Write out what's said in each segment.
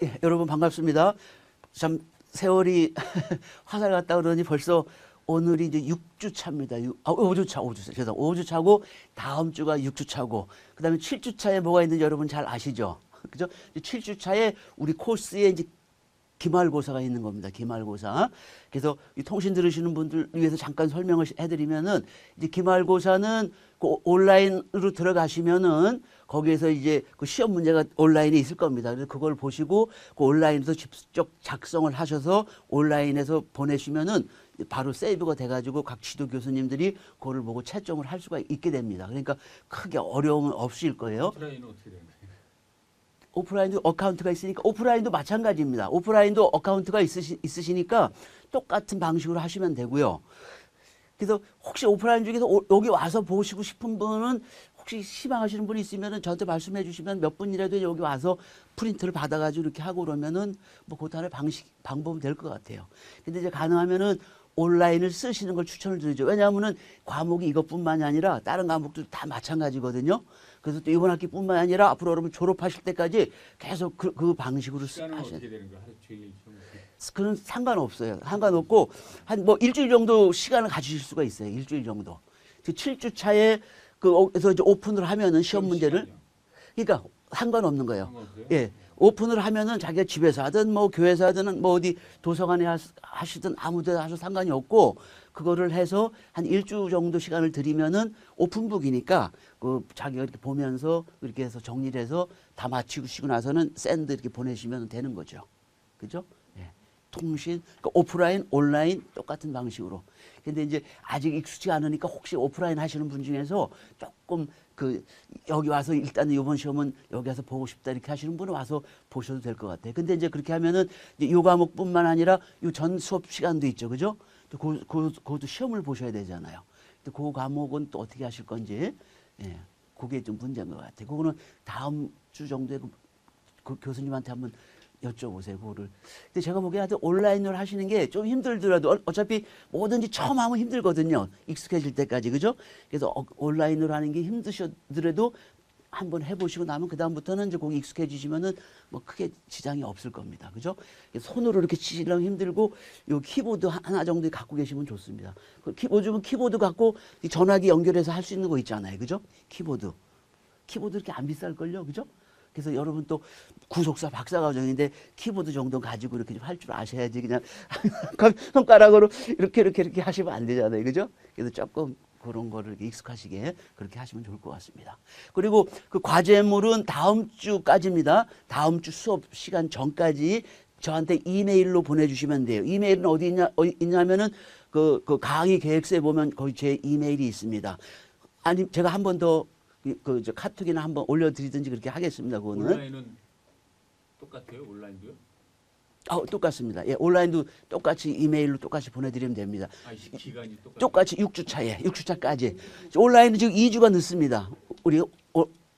예, 여러분 반갑습니다. 참 세월이 화살 갔다 그러니 벌써 오늘이 이제 6주 차입니다. 5주 차, 5주 차. 죄송, 5주 차고 다음 주가 6주 차고 그다음에 7주 차에 뭐가 있는지 여러분 잘 아시죠? 그죠? 7주 차에 우리 코스에 이제 기말고사가 있는 겁니다. 기말고사. 그래서 이 통신 들으시는 분들 위해서 잠깐 설명을 해드리면은 이제 기말고사는 그 온라인으로 들어가시면은 거기에서 이제 그 시험 문제가 온라인에 있을 겁니다. 그래서 그걸 보시고 그 온라인에서 직접 작성을 하셔서 온라인에서 보내시면은 바로 세이브가 돼가지고 각 지도 교수님들이 그거를 보고 채점을 할 수가 있게 됩니다. 그러니까 크게 어려움은 없을 거예요. 오프라인은 어떻게 되나요? 오프라인도 어카운트가 있으니까 오프라인도 마찬가지입니다. 오프라인도 어카운트가 있으시니까 똑같은 방식으로 하시면 되고요. 그래서 혹시 오프라인 중에서 여기 와서 보시고 싶은 분은 혹시 희망하시는 분이 있으면 저한테 말씀해 주시면 몇 분이라도 여기 와서 프린트를 받아가지고 이렇게 하고 그러면은 뭐 그 다음에 방법은 될 것 같아요. 근데 이제 가능하면은 온라인을 쓰시는 걸 추천을 드리죠. 왜냐하면은 과목이 이것뿐만이 아니라 다른 과목도 다 마찬가지거든요. 그래서 또 이번 학기뿐만 아니라 앞으로 여러분 졸업하실 때까지 계속 그 방식으로 시간은 하셔야 어떻게 돼요. 되는 거야? 하루 종일 시험 그건 상관없어요. 상관없고 한 뭐 일주일 정도 시간을 가지실 수가 있어요. 일주일 정도. 7주 차에 그래서 이제 오픈을 하면은 시험 문제를 시간이요? 그러니까 상관없는 거예요. 상관없어요? 예. 오픈을 하면은 자기가 집에서 하든 뭐 교회에서 하든 뭐 어디 도서관에 하시든 아무 데나 하셔도 상관이 없고 그거를 해서 한 일주 정도 시간을 들이면은 오픈북이니까 그 자기가 이렇게 보면서 이렇게 해서 정리를 해서 다 마치시고 나서는 샌드 이렇게 보내시면 되는 거죠. 그죠? 예. 통신, 그러니까 오프라인, 온라인 똑같은 방식으로. 근데 이제 아직 익숙지 않으니까 혹시 오프라인 하시는 분 중에서 조금 그 여기 와서 일단 이번 시험은 여기 와서 보고 싶다 이렇게 하시는 분은 와서 보셔도 될 것 같아요. 근데 이제 그렇게 하면은 이제 요 과목뿐만 아니라 요 전 수업 시간도 있죠. 그죠? 또 그것도 시험을 보셔야 되잖아요. 또 그 과목은 또 어떻게 하실 건지, 예. 그게 좀 문제인 것 같아요. 그거는 다음 주 정도에 그 교수님한테 한번 여쭤보세요, 그거를. 근데 제가 보기에 하여튼 온라인으로 하시는 게 좀 힘들더라도 어차피 뭐든지 처음 하면 힘들거든요. 익숙해질 때까지, 그죠? 그래서 온라인으로 하는 게 힘드셔더라도 한번 해보시고 나면 그다음부터는 이제 거기 익숙해지시면은 뭐 크게 지장이 없을 겁니다. 그죠? 손으로 이렇게 치시려면 힘들고 요 키보드 하나 정도 갖고 계시면 좋습니다. 요즘은 키보드 갖고 이 전화기 연결해서 할 수 있는 거 있잖아요. 그죠? 키보드 이렇게 안 비쌀걸요? 그죠? 그래서 여러분 또 구속사 박사 과정인데 키보드 정도 가지고 이렇게 좀 할 줄 아셔야지 그냥 손가락으로 이렇게 하시면 안 되잖아요. 그죠? 그래서 조금 그런 거를 익숙하시게 그렇게 하시면 좋을 것 같습니다. 그리고 그 과제물은 다음 주까지입니다. 다음 주 수업 시간 전까지 저한테 이메일로 보내주시면 돼요. 이메일은 어디 있냐면은 그 강의 계획서에 보면 거기 제 이메일이 있습니다. 아니 제가 한 번 더 저 카톡이나 한번 올려드리든지 그렇게 하겠습니다. 그거는. 온라인은 똑같아요? 온라인도요? 똑같습니다. 예, 온라인도 똑같이 이메일로 똑같이 보내드리면 됩니다. 아, 기간이 똑같아요? 똑같이 6주 차에, 6주 차까지. 온라인은 지금 2주가 늦습니다. 우리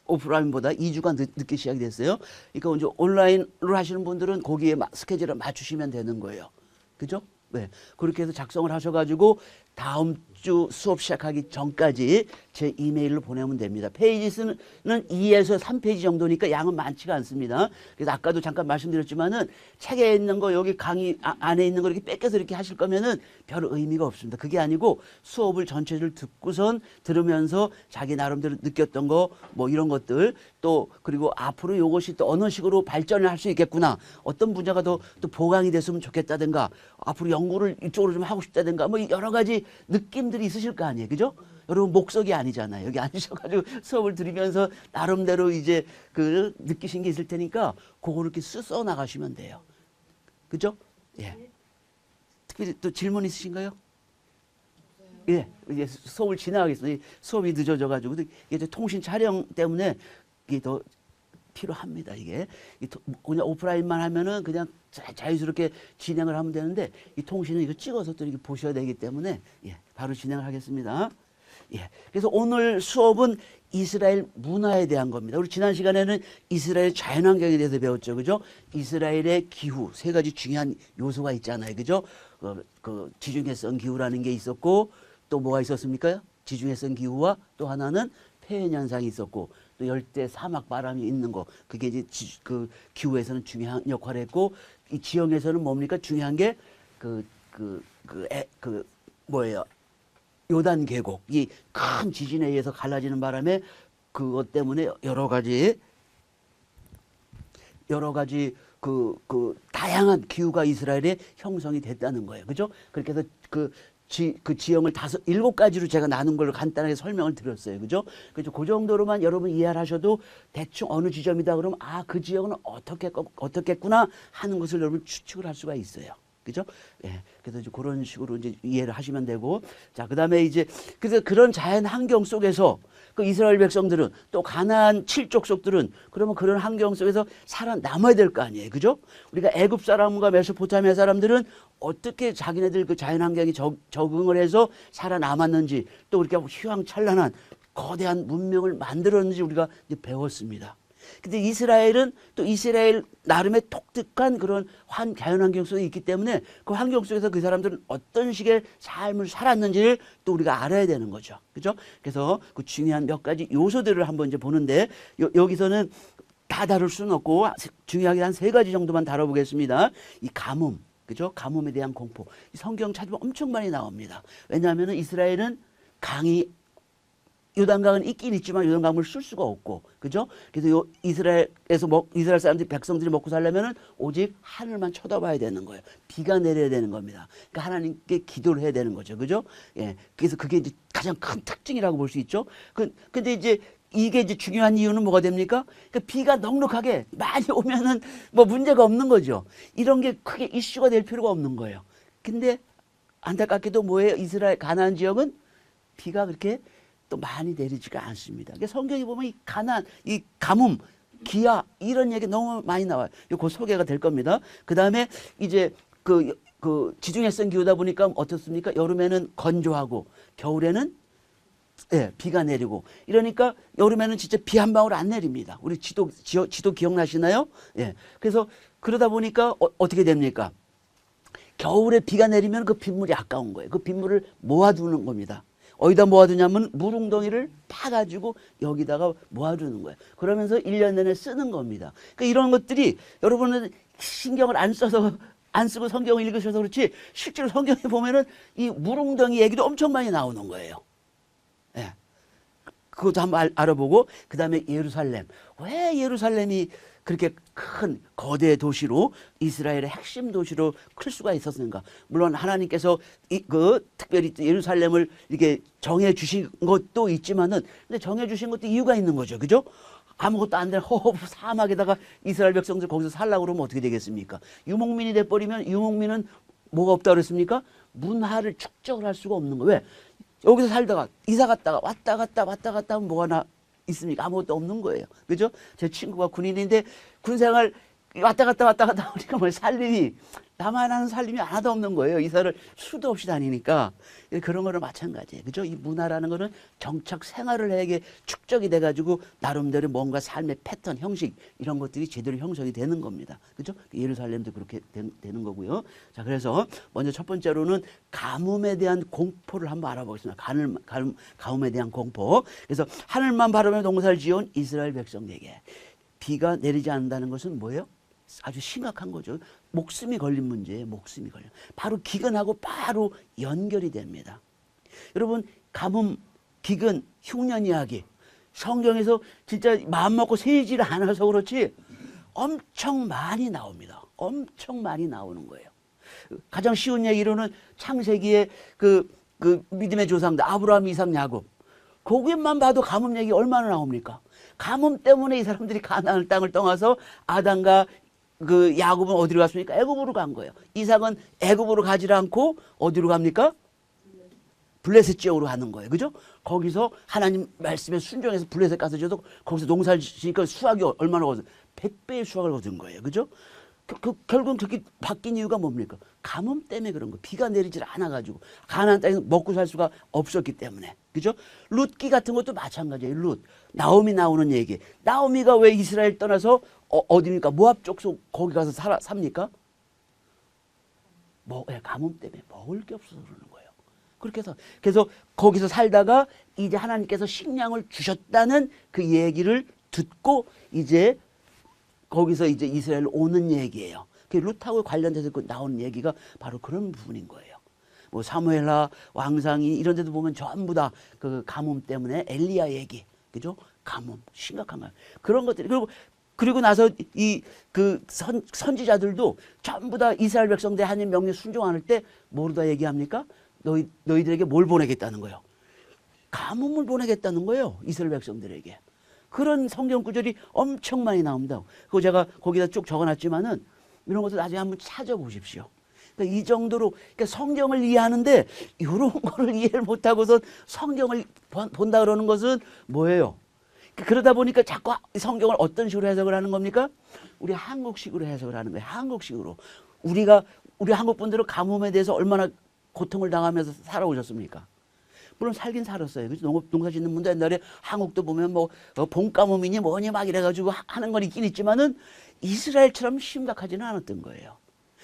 오프라인보다 2주가 늦게 시작이 됐어요. 그러니까 이제 온라인으로 하시는 분들은 거기에 스케줄을 맞추시면 되는 거예요. 그죠? 네. 그렇게 해서 작성을 하셔가지고 다음 주 수업 시작하기 전까지 제 이메일로 보내면 됩니다. 페이지 수는 2에서 3페이지 정도니까 양은 많지가 않습니다. 그래서 아까도 잠깐 말씀드렸지만은 책에 있는 거 여기 강의 안에 있는 거 이렇게 뺏겨서 이렇게 하실 거면은 별 의미가 없습니다. 그게 아니고 수업을 전체를 듣고선 들으면서 자기 나름대로 느꼈던 거 뭐 이런 것들 또 그리고 앞으로 이것이 또 어느 식으로 발전을 할 수 있겠구나. 어떤 분야가 더 또 보강이 됐으면 좋겠다든가 앞으로 연구를 이쪽으로 좀 하고 싶다든가 뭐 여러 가지 느낌들이 있으실 거 아니에요. 그죠? 여러분 목석이 아니잖아요. 여기 앉으셔가지고 수업을 들으면서 나름대로 이제 그 느끼신 게 있을 테니까 그거를 이렇게 써 나가시면 돼요. 그죠? 예. 특별히 또 질문 있으신가요? 예, 이제 수업을 진행하겠습니다. 수업이 늦어져가지고 이게 통신 촬영 때문에 이게 더 필요합니다. 이게 그냥 오프라인만 하면은 그냥 자유스럽게 진행을 하면 되는데 이 통신은 이거 찍어서 또 이렇게 보셔야 되기 때문에 예, 바로 진행을 하겠습니다. 예, 그래서 오늘 수업은 이스라엘 문화에 대한 겁니다. 우리 지난 시간에는 이스라엘 자연환경에 대해서 배웠죠, 그죠? 이스라엘의 기후 세 가지 중요한 요소가 있잖아요, 그죠? 그 지중해성 기후라는 게 있었고 또 뭐가 있었습니까? 지중해성 기후와 또 하나는 폐연 현상이 있었고 또 열대 사막 바람이 있는 거 그게 이제 그 기후에서는 중요한 역할을 했고 이 지형에서는 뭡니까 중요한 게 뭐예요 요단 계곡이 큰 지진에 의해서 갈라지는 바람에 그것 때문에 여러 가지 다양한 기후가 이스라엘에 형성이 됐다는 거예요. 그죠? 그렇게 해서 그 지형을 7가지로 제가 나눈 걸로 간단하게 설명을 드렸어요. 그죠? 그래서 그 정도로만 여러분 이해를 하셔도 대충 어느 지점이다 그러면 아, 그 지역은 어떻겠구나 하는 것을 여러분 추측을 할 수가 있어요. 그죠? 예. 그래서 이제 그런 식으로 이제 이해를 하시면 되고. 자, 그 다음에 이제, 그래서 그런 자연 환경 속에서 그 이스라엘 백성들은 또 가나안 7족속들은 그러면 그런 환경 속에서 살아남아야 될 거 아니에요. 그죠? 우리가 애굽 사람과 메소포타미아 사람들은 어떻게 자기네들 그 자연 환경에 적응을 해서 살아남았는지 또 그렇게 휘황찬란한 거대한 문명을 만들었는지 우리가 이제 배웠습니다. 근데 이스라엘은 또 이스라엘 나름의 독특한 그런 자연 환경 속에 있기 때문에 그 환경 속에서 그 사람들은 어떤 식의 삶을 살았는지를 또 우리가 알아야 되는 거죠. 그죠? 그래서 그 중요한 몇 가지 요소들을 한번 이제 보는데 여기서는 다 다룰 수는 없고 중요하게 한 3가지 정도만 다뤄보겠습니다. 이 가뭄, 그죠? 가뭄에 대한 공포. 이 성경 찾으면 엄청 많이 나옵니다. 왜냐하면 이스라엘은 요단강은 있긴 있지만 요단강을 쓸 수가 없고, 그죠? 그래서 이스라엘에서 이스라엘 사람들이 백성들이 먹고 살려면은 오직 하늘만 쳐다봐야 되는 거예요. 비가 내려야 되는 겁니다. 그러니까 하나님께 기도를 해야 되는 거죠, 그죠? 예, 그래서 그게 이제 가장 큰 특징이라고 볼 수 있죠. 근데 이제 이게 이제 중요한 이유는 뭐가 됩니까? 그러니까 비가 넉넉하게 많이 오면은 뭐 문제가 없는 거죠. 이런 게 크게 이슈가 될 필요가 없는 거예요. 근데 안타깝게도 뭐예요? 이스라엘 가나안 지역은 비가 그렇게 또 많이 내리지가 않습니다. 그러니까 성경에 보면 이 가난, 이 가뭄, 기아 이런 얘기 너무 많이 나와요. 이거 소개가 될 겁니다. 그 다음에 이제 그 지중해성 기후다 보니까 어떻습니까? 여름에는 건조하고 겨울에는 비가 내리고 이러니까 여름에는 진짜 비 한 방울 안 내립니다. 우리 지도 기억나시나요? 예. 그래서 그러다 보니까 어떻게 됩니까? 겨울에 비가 내리면 그 빗물이 아까운 거예요. 그 빗물을 모아두는 겁니다. 어디다 모아두냐면 물웅덩이를 파가지고 여기다가 모아두는 거예요. 그러면서 1년 내내 쓰는 겁니다. 그러니까 이런 것들이 여러분은 신경을 안 쓰고 성경을 읽으셔서 그렇지 실제로 성경에 보면은 이 물웅덩이 얘기도 엄청 많이 나오는 거예요. 예. 그것도 한번 알아보고 그 다음에 예루살렘. 왜 예루살렘이 그렇게 큰 거대 도시로 이스라엘의 핵심 도시로 클 수가 있었는가? 물론 하나님께서 특별히 예루살렘을 이렇게 정해 주신 것도 있지만은 근데 정해 주신 것도 이유가 있는 거죠. 그죠? 아무것도 안 되는 허허 사막에다가 이스라엘 백성들 거기서 살라고 그러면 어떻게 되겠습니까? 유목민이 돼버리면 유목민은 뭐가 없다 그랬습니까? 문화를 축적을 할 수가 없는 거예요. 왜? 여기서 살다가 이사 갔다가 왔다 갔다 하면 뭐가 있습니까? 아무것도 없는 거예요. 그죠? 제 친구가 군인인데 군생활 왔다 갔다 하니까 뭐 살림이 나만 하는 살림이 하나도 없는 거예요. 이사를 수도 없이 다니니까. 그런 거는 마찬가지예요. 그죠? 이 문화라는 거는 정착 생활을 해게 축적이 돼가지고 나름대로 뭔가 삶의 패턴, 형식 이런 것들이 제대로 형성이 되는 겁니다. 그죠? 예루살렘도 그렇게 되는 거고요. 자, 그래서 먼저 첫 번째로는 가뭄에 대한 공포를 한번 알아보겠습니다. 가뭄에 대한 공포. 그래서 하늘만 바라보며 농사를 지어온 이스라엘 백성에게 비가 내리지 않는다는 것은 뭐예요? 아주 심각한 거죠. 목숨이 걸린 문제예요. 목숨이 걸려. 바로 기근하고 바로 연결이 됩니다. 여러분 가뭄, 기근, 흉년 이야기 성경에서 진짜 마음 먹고 세지를 않아서 그렇지 엄청 많이 나옵니다. 엄청 많이 나오는 거예요. 가장 쉬운 얘기로는 창세기에 그 믿음의 조상들 아브라함, 이삭, 야곱 거기만 봐도 가뭄 얘기 얼마나 나옵니까? 가뭄 때문에 이 사람들이 가나안 땅을 떠나서 아담과 야곱은 어디로 갔습니까? 애굽으로 간 거예요. 이삭은 애굽으로 가지 않고 어디로 갑니까? 블레셋 지역으로 가는 거예요. 그죠? 거기서 하나님 말씀에 순종해서 블레셋 가서 저도 거기서 농사를 지니까 수확이 얼마나 얻어? 100배의 수확을 얻은 거예요. 그죠? 결국은 그렇게 바뀐 이유가 뭡니까? 가뭄 때문에 그런 거. 비가 내리질 않아가지고 가나안 땅에서 먹고 살 수가 없었기 때문에. 그죠? 룻기 같은 것도 마찬가지예요. 룻. 나오미 나오는 얘기. 나오미가 왜 이스라엘 떠나서 어디입니까? 모압 족속 거기 가서 삽니까? 가뭄 때문에 먹을 게 없어서 그러는 거예요. 그렇게 해서 그래서 거기서 살다가 이제 하나님께서 식량을 주셨다는 그 얘기를 듣고 이제 거기서 이제 이스라엘 오는 얘기예요. 그 룻하고 관련돼서 나오는 얘기가 바로 그런 부분인 거예요. 뭐 사무엘하 왕상이 이런 데도 보면 전부 다 그 가뭄 때문에 엘리야 얘기, 그죠? 가뭄 심각한 거예요. 그런 것들이 그리고 나서 이 그 선지자들도 전부 다 이스라엘 백성들 하나님 명령 순종할 때 뭐로다 얘기합니까? 너희들에게 뭘 보내겠다는 거예요? 가뭄을 보내겠다는 거예요. 이스라엘 백성들에게. 그런 성경 구절이 엄청 많이 나옵니다. 그거 제가 거기다 쭉 적어놨지만은 이런 것도 나중에 한번 찾아보십시오. 그러니까 이 정도로 그러니까 성경을 이해하는데 이런 거를 이해를 못하고서 성경을 본다 그러는 것은 뭐예요? 그러다 보니까 자꾸 성경을 어떤 식으로 해석을 하는 겁니까? 우리 한국식으로 해석을 하는 거예요. 한국식으로. 우리 한국 분들은 가뭄에 대해서 얼마나 고통을 당하면서 살아오셨습니까? 물론 살긴 살았어요. 그죠? 농사 짓는 분도 옛날에 한국도 보면 뭐 봄가뭄이니 뭐니 막 이래가지고 하는 건 있긴 있지만은 이스라엘처럼 심각하지는 않았던 거예요.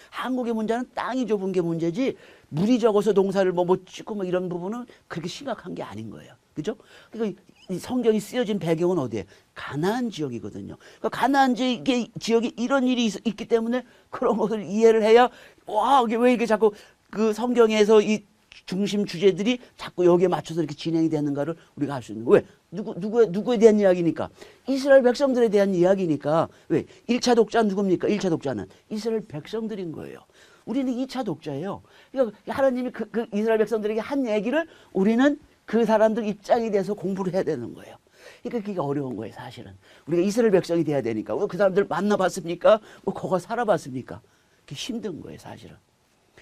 한국의 문제는 땅이 좁은 게 문제지 물이 적어서 농사를 못 짓고 뭐 이런 부분은 그렇게 심각한 게 아닌 거예요. 그죠? 그러니까 이 성경이 쓰여진 배경은 어디에? 가나안 지역이거든요. 그러니까 가나안 지역이 이런 일이 있기 때문에 그런 것을 이해를 해야 와, 이게 왜 이렇게 자꾸 그 성경에서 이 중심 주제들이 자꾸 여기에 맞춰서 이렇게 진행이 되는가를 우리가 알 수 있는 거예요. 왜? 누구에 대한 이야기니까? 이스라엘 백성들에 대한 이야기니까. 왜? 1차 독자는 누굽니까? 1차 독자는 이스라엘 백성들인 거예요. 우리는 2차 독자예요. 그러니까 하나님이 그 이스라엘 백성들에게 한 얘기를 우리는 그 사람들 입장이 돼서 공부를 해야 되는 거예요. 그러니까 그게 어려운 거예요, 사실은. 우리가 이스라엘 백성이 돼야 되니까. 그 사람들 만나봤습니까? 뭐 거기 살아봤습니까? 그게 힘든 거예요, 사실은.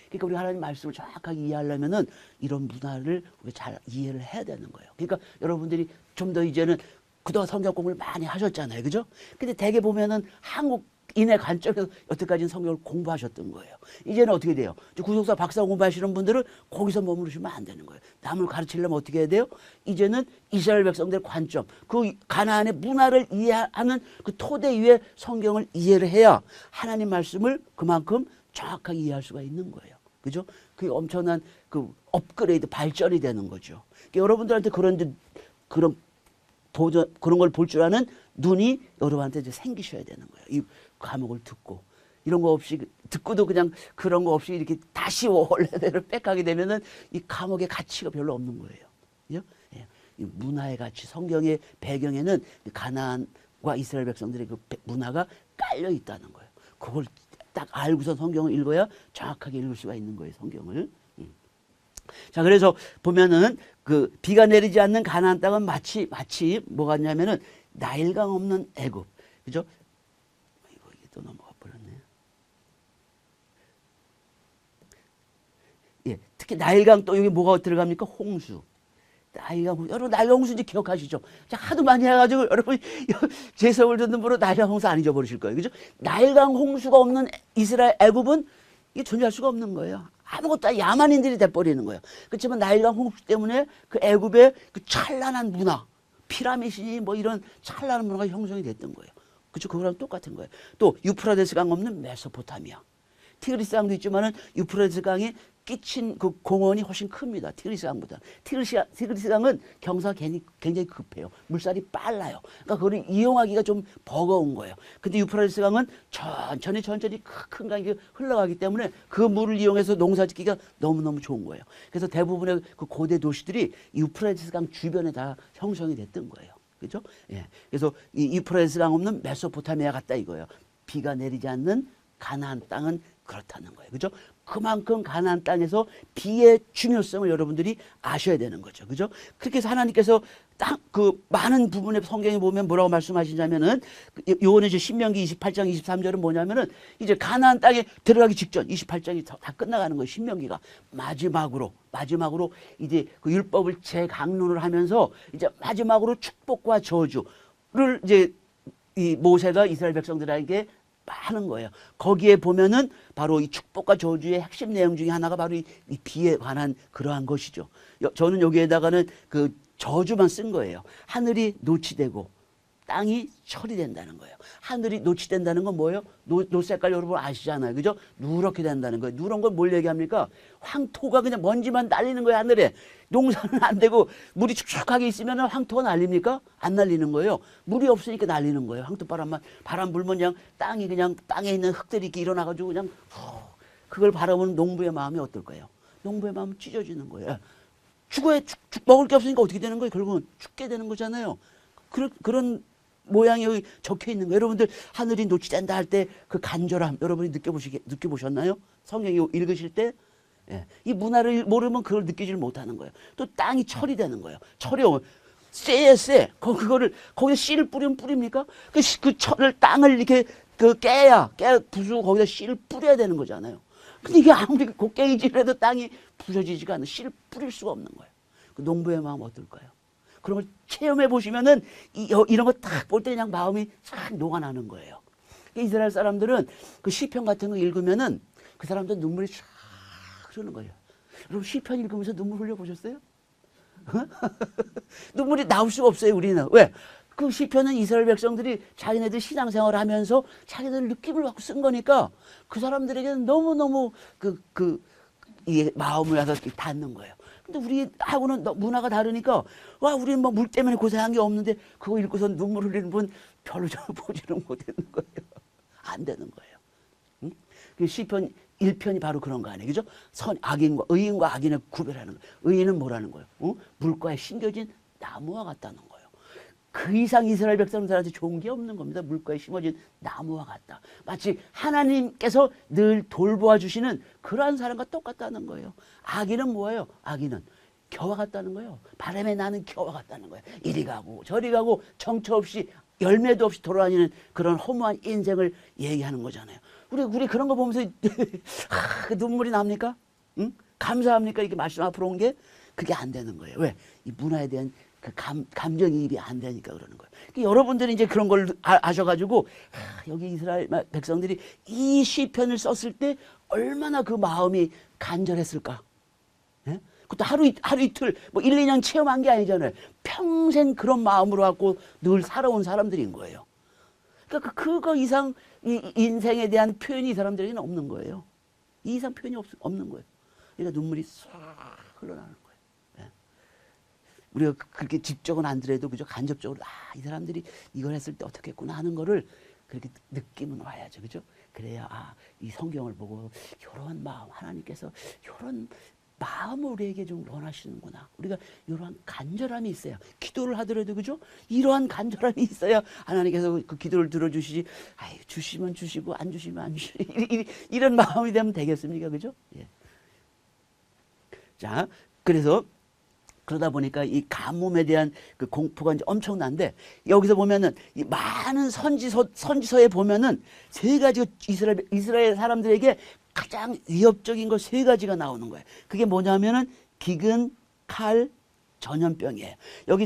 그러니까 우리 하나님 말씀을 정확하게 이해하려면은 이런 문화를 우리가 잘 이해를 해야 되는 거예요. 그러니까 여러분들이 좀 더 이제는 그동안 성경 공부를 많이 하셨잖아요. 그죠? 근데 대개 보면은 한국인의 관점에서 여태까지는 성경을 공부하셨던 거예요. 이제는 어떻게 돼요? 구속사 박사 공부하시는 분들은 거기서 머무르시면 안 되는 거예요. 남을 가르치려면 어떻게 해야 돼요? 이제는 이스라엘 백성들의 관점, 그 가나안의 문화를 이해하는 그 토대 위에 성경을 이해를 해야 하나님 말씀을 그만큼 정확하게 이해할 수가 있는 거예요. 그죠? 그게 엄청난 그 업그레이드 발전이 되는 거죠. 그러니까 여러분들한테 그런 걸 볼 줄 아는 눈이 여러분한테 이제 생기셔야 되는 거예요. 이 과목을 듣고 이런 거 없이 듣고도 그냥 그런 거 없이 이렇게 다시 원래대로 빽하게 되면은 이 과목의 가치가 별로 없는 거예요. 그죠? 예. 이 문화의 가치, 성경의 배경에는 가나안과 이스라엘 백성들의 그 문화가 깔려 있다는 거예요. 그걸 딱 알고서 성경을 읽어야 정확하게 읽을 수가 있는 거예요, 성경을. 자, 그래서 보면은 그 비가 내리지 않는 가나안 땅은 마치 뭐가 같냐면은 나일강 없는 애굽. 그죠? 이게 또 넘어가 버렸네. 예, 특히 나일강 또 여기 뭐가 들어갑니까? 홍수. 여러분 나일강 홍수 이제 기억하시죠? 자, 하도 많이 해가지고 여러분 제서울 듣는 분은 나일강 홍수 안 잊어버리실 거예요. 그죠? 나일강 홍수가 없는 이스라엘 애굽은 이게 존재할 수가 없는 거예요. 아무것도 다 야만인들이 돼버리는 거예요. 그렇지만 나일강 홍수 때문에 그 애굽의 그 찬란한 문화, 피라미드니 뭐 이런 찬란한 문화가 형성이 됐던 거예요. 그렇죠? 그거랑 똑같은 거예요. 또 유프라데스 강 없는 메소포타미아. 티그리스 강도 있지만은 유프라데스 강이 끼친 그 공원이 훨씬 큽니다. 티그리스 강보다. 티그리스 강은 경사가 굉장히 급해요. 물살이 빨라요. 그러니까 그걸 이용하기가 좀 버거운 거예요. 근데 유프라데스 강은 천천히 큰 강이 흘러가기 때문에 그 물을 이용해서 농사 짓기가 너무너무 좋은 거예요. 그래서 대부분의 그 고대 도시들이 유프라데스 강 주변에 다 형성이 됐던 거예요. 그죠? 예. 그래서 이 유프라데스 강 없는 메소포타미아 같다 이거예요. 비가 내리지 않는 가나안 땅은 그렇다는 거예요. 그죠? 그만큼 가나안 땅에서 비의 중요성을 여러분들이 아셔야 되는 거죠. 그죠? 그렇게 해서 하나님께서 딱 그 많은 부분의 성경에 보면 뭐라고 말씀하시냐면은 요거는 이제 신명기 28장 23절은 뭐냐면은 이제 가나안 땅에 들어가기 직전 28장이 다 끝나가는 거예요. 신명기가 마지막으로 이제 그 율법을 재강론을 하면서 이제 마지막으로 축복과 저주를 이제 이 모세가 이스라엘 백성들에게 하는 거예요. 거기에 보면은 바로 이 축복과 저주의 핵심 내용 중에 하나가 바로 이 비에 관한 그러한 것이죠. 저는 여기에다가는 그 저주만 쓴 거예요. 하늘이 노치되고 땅이 철이 된다는 거예요. 하늘이 노치 된다는 건 뭐예요? 노 색깔 여러분 아시잖아요. 그죠? 누렇게 된다는 거예요. 누런 건 뭘 얘기합니까? 황토가 그냥 먼지만 날리는 거예요, 하늘에. 농사는 안 되고 물이 축축하게 있으면 황토가 날립니까? 안 날리는 거예요. 물이 없으니까 날리는 거예요. 황토바람만, 바람 불면 그냥 땅이 그냥 땅에 있는 흙들이 이렇게 일어나가지고 그냥 그걸 바라보는 농부의 마음이 어떨까요? 농부의 마음은 찢어지는 거예요. 죽어야 먹을 게 없으니까 어떻게 되는 거예요? 결국은 죽게 되는 거잖아요. 그런 모양이 여기 적혀 있는 거예요. 여러분들 하늘이 노치된다 할 때 그 간절함 여러분이 느껴보셨나요? 성경 읽으실 때 예. 이 문화를 모르면 그걸 느끼질 못하는 거예요. 또 땅이 철이 되는 거예요. 철이 쎄. 그거를 거기다 씨를 뿌리면 뿌립니까? 그 철을 땅을 이렇게 깨 부수고 거기다 씨를 뿌려야 되는 거잖아요. 근데 이게 아무리 곡괭이질 해도 땅이 부서지지가 않아. 씨를 뿌릴 수가 없는 거예요. 그 농부의 마음 어떨까요? 그런 걸 체험해 보시면은 이런 거 딱 볼 때 그냥 마음이 싹 녹아나는 거예요. 이스라엘 사람들은 그 시편 같은 거 읽으면은 그 사람들 눈물이 쫙 흐르는 거예요. 여러분 시편 읽으면서 눈물 흘려 보셨어요? 눈물이 나올 수가 없어요, 우리는. 왜? 그 시편은 이스라엘 백성들이 자기네들 신앙생활을 하면서 자기들 느낌을 갖고 쓴 거니까 그 사람들에게는 너무너무 이 마음을 와서 닿는 거예요. 근데 우리하고는 문화가 다르니까 와 우리는 뭐 물 때문에 고생한 게 없는데 그거 읽고서 눈물 흘리는 분 별로 좀 보지는 못하는 거예요. 안 되는 거예요. 응? 그 시편 1편이 바로 그런 거 아니에요. 그죠? 의인과 악인을 구별하는 거예요. 의인은 뭐라는 거예요? 물가에 심겨진 나무와 같다는 거예요. 그 이상 이스라엘 백성들한테 좋은 게 없는 겁니다. 물가에 심어진 나무와 같다. 마치 하나님께서 늘 돌보아 주시는 그러한 사람과 똑같다는 거예요. 악인은 뭐예요? 악인은 겨와 같다는 거예요. 바람에 나는 겨와 같다는 거예요. 이리 가고 저리 가고 정처 없이 열매도 없이 돌아다니는 그런 허무한 인생을 얘기하는 거잖아요. 우리 그런 거 보면서 눈물이 납니까? 응? 감사합니까? 이렇게 말씀 앞으로 온 게 그게 안 되는 거예요. 왜? 이 문화에 대한 그 감정이입이 안 되니까 그러는 거예요. 그러니까 여러분들이 이제 그런 걸 아셔가지고 여기 이스라엘 백성들이 이 시편을 썼을 때 얼마나 그 마음이 간절했을까? 예? 그것도 하루 이틀 뭐 1, 2년 체험한 게 아니잖아요. 평생 그런 마음으로 갖고 늘 살아온 사람들인 거예요. 그러니까 그거 이상 이 인생에 대한 표현이 이 사람들에게는 없는 거예요. 이 이상 표현이 없는 거예요. 그러니까 눈물이 싹 흘러나는 거예요. 우리가 그렇게 직접은 안 들어도 그죠? 간접적으로 이 사람들이 이걸 했을 때 어떻게 했구나 하는 거를 그렇게 느낌은 와야죠. 그죠? 그래야 이 성경을 보고 이런 마음 하나님께서 이런 마음을 우리에게 좀 원하시는구나. 우리가 이러한 간절함이 있어야 기도를 하더라도 그죠? 이러한 간절함이 있어야 하나님께서 그 기도를 들어주시지. 주시면 주시고 안 주시면 안 주시고 이런 마음이 되면 되겠습니까? 그죠? 예. 자, 그래서 그러다 보니까 이 가뭄에 대한 그 공포가 이제 엄청난데 여기서 보면은 이 많은 선지서에 보면은 세 가지가 이스라엘 사람들에게 가장 위협적인 거 세 가지가 나오는 거예요. 그게 뭐냐면은 기근, 칼, 전염병이에요.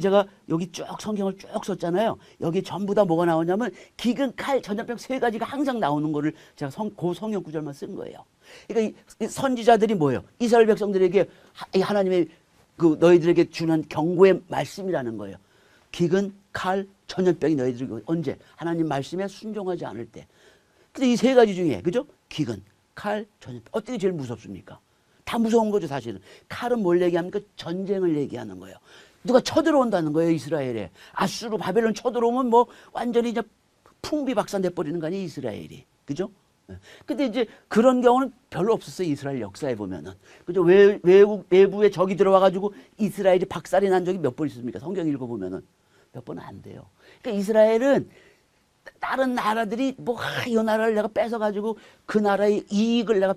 제가 쭉 성경을 쭉 썼잖아요. 여기 전부 다 뭐가 나오냐면 기근, 칼, 전염병 세 가지가 항상 나오는 거를 제가 그 성경 구절만 쓴 거예요. 그러니까 이 선지자들이 뭐예요? 이스라엘 백성들에게 하나님의 너희들에게 주는 경고의 말씀이라는 거예요. 기근, 칼, 전염병이 너희들에게 언제? 하나님 말씀에 순종하지 않을 때. 근데 이 세 가지 중에 그죠? 기근, 칼, 전염병. 어떻게 제일 무섭습니까? 다 무서운 거죠 사실은. 칼은 뭘 얘기합니까? 전쟁을 얘기하는 거예요. 누가 쳐들어온다는 거예요 이스라엘에. 아수르 바벨론 쳐들어오면 뭐 완전히 이제 풍비박산돼 버리는 거 아니에요 이스라엘이. 그죠? 근데 이제 그런 경우는 별로 없었어요 이스라엘 역사에 보면은. 그죠? 외부에 적이 들어와가지고 이스라엘이 박살이 난 적이 몇 번 있습니까? 성경 읽어보면은 몇 번은 안 돼요. 그러니까 이스라엘은 다른 나라들이 이 나라를 내가 뺏어가지고 그 나라의 이익을 내가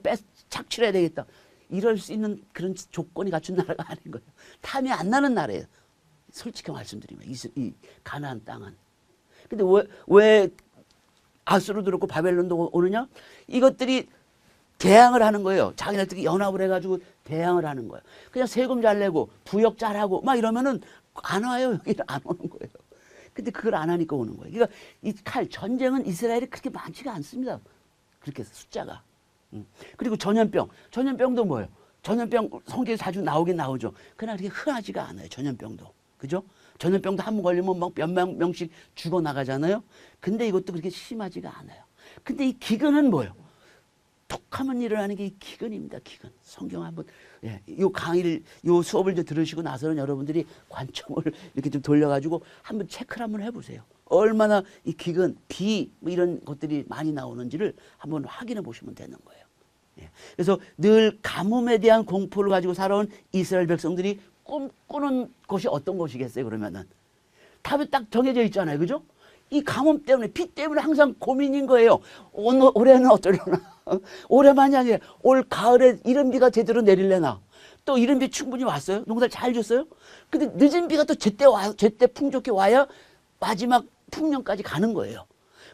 착취해야 되겠다. 이럴 수 있는 그런 조건이 갖춘 나라가 아닌 거예요. 탐이 안 나는 나라예요. 솔직히 말씀드리면 이 가나안 땅은. 근데 왜 아수르도 그렇고 바벨론도 오느냐? 이것들이 대항을 하는 거예요. 자기네들끼리 연합을 해가지고 대항을 하는 거예요. 그냥 세금 잘 내고 부역 잘하고 막 이러면은 안 와요. 여기는 안 오는 거예요. 근데 그걸 안 하니까 오는 거예요. 그러니까 이 전쟁은 이스라엘이 그렇게 많지가 않습니다. 그렇게 해서 숫자가. 그리고 전염병도 뭐예요? 전염병 성경에 자주 나오긴 나오죠. 그러나 그렇게 흔하지가 않아요. 전염병도. 그죠? 전염병도 한 번 걸리면 막 몇만 명씩 죽어나가잖아요. 근데 이것도 그렇게 심하지가 않아요. 근데 이 기근은 뭐예요? 톡하면 일어나는 게 이 기근입니다. 기근. 성경 한번 요 강의를 요 수업을 이제 들으시고 나서는 여러분들이 관점을 이렇게 좀 돌려가지고 한번 체크를 한번 해보세요. 얼마나 이 기근, 비 뭐 이런 것들이 많이 나오는지를 한번 확인해 보시면 되는 거예요. 그래서 늘 가뭄에 대한 공포를 가지고 살아온 이스라엘 백성들이 꿈꾸는 것이 어떤 것이겠어요? 그러면은 답이 딱 정해져 있잖아요, 그죠? 이 가뭄 때문에 비 때문에 항상 고민인 거예요. 올해는 어쩌려나? 올해만이 아니라 올 가을에 이른 비가 제대로 내릴래나? 또 이른 비 충분히 왔어요? 농사를 잘 줬어요? 근데 늦은 비가 또 제때 와요. 제때 풍족히 와야 마지막 풍년까지 가는 거예요.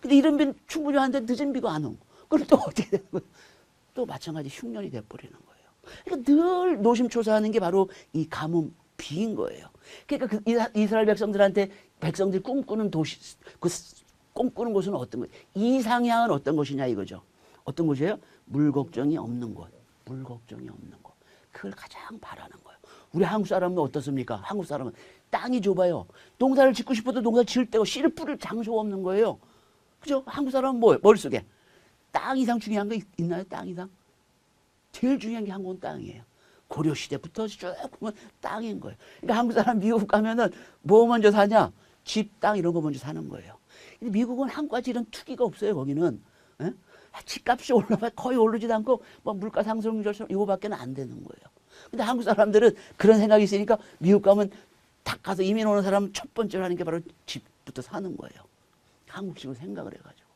근데 이른 비는 충분히 왔는데 늦은 비가 안 오고. 그럼 또 어떻게 되는 거예요? 또 마찬가지 흉년이 돼버리는 거예요. 그러니까 늘 노심초사하는 게 바로 이 가뭄 비인 거예요. 그러니까 그 이스라엘 백성들한테 백성들이 꿈꾸는 도시, 그 꿈꾸는 곳은 어떤 거예요? 이상향은 어떤 곳이냐 이거죠. 어떤 곳이에요? 물 걱정이 없는 곳. 물 걱정이 없는 곳. 그걸 가장 바라는 거예요. 우리 한국 사람은 어떻습니까? 한국 사람은 땅이 좁아요. 농사를 짓고 싶어도 농사를 지을 때고 씨를 뿌릴 장소가 없는 거예요. 그죠? 한국 사람은 뭐예요? 머릿속에. 땅 이상 중요한 거 있나요? 땅 이상? 제일 중요한 게 한국은 땅이에요. 고려시대부터 쭉 보면 땅인 거예요. 그러니까 한국 사람 미국 가면은 뭐 먼저 사냐? 집, 땅 이런 거 먼저 사는 거예요. 근데 미국은 한국까지 이런 투기가 없어요, 거기는. 예? 집값이 올라가 거의 오르지도 않고 뭐 물가 상승 이거밖에 안 되는 거예요. 근데 한국 사람들은 그런 생각이 있으니까 미국 가면 딱 가서 이민 오는 사람 첫 번째로 하는 게 바로 집부터 사는 거예요. 한국식으로 생각을 해가지고.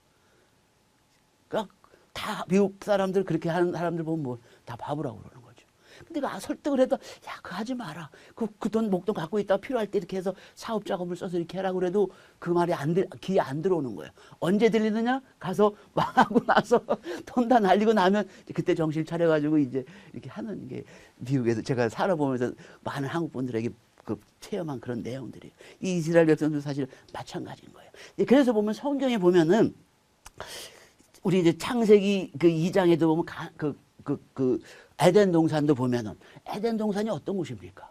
그러니까 다 미국 사람들 그렇게 하는 사람들 보면 뭐 다 바보라고 그러는 거죠. 근데 그 설득을 해도 야, 그거 하지 마라. 그 돈 목돈 갖고 있다가 필요할 때 이렇게 해서 사업 자금을 써서 이렇게 하라고 그래도 그 말이 귀에 안 들어오는 거예요. 언제 들리느냐? 가서 망하고 나서 돈 다 날리고 나면 그때 정신 차려가지고 이제 이렇게 하는 게 미국에서 제가 살아보면서 많은 한국 분들에게 그 체험한 그런 내용들이에요. 이 이스라엘 백성도 사실 마찬가지인 거예요. 그래서 보면 성경에 보면은 우리 이제 창세기 그 2장에도 보면 그 에덴 동산도 보면은 에덴 동산이 어떤 곳입니까?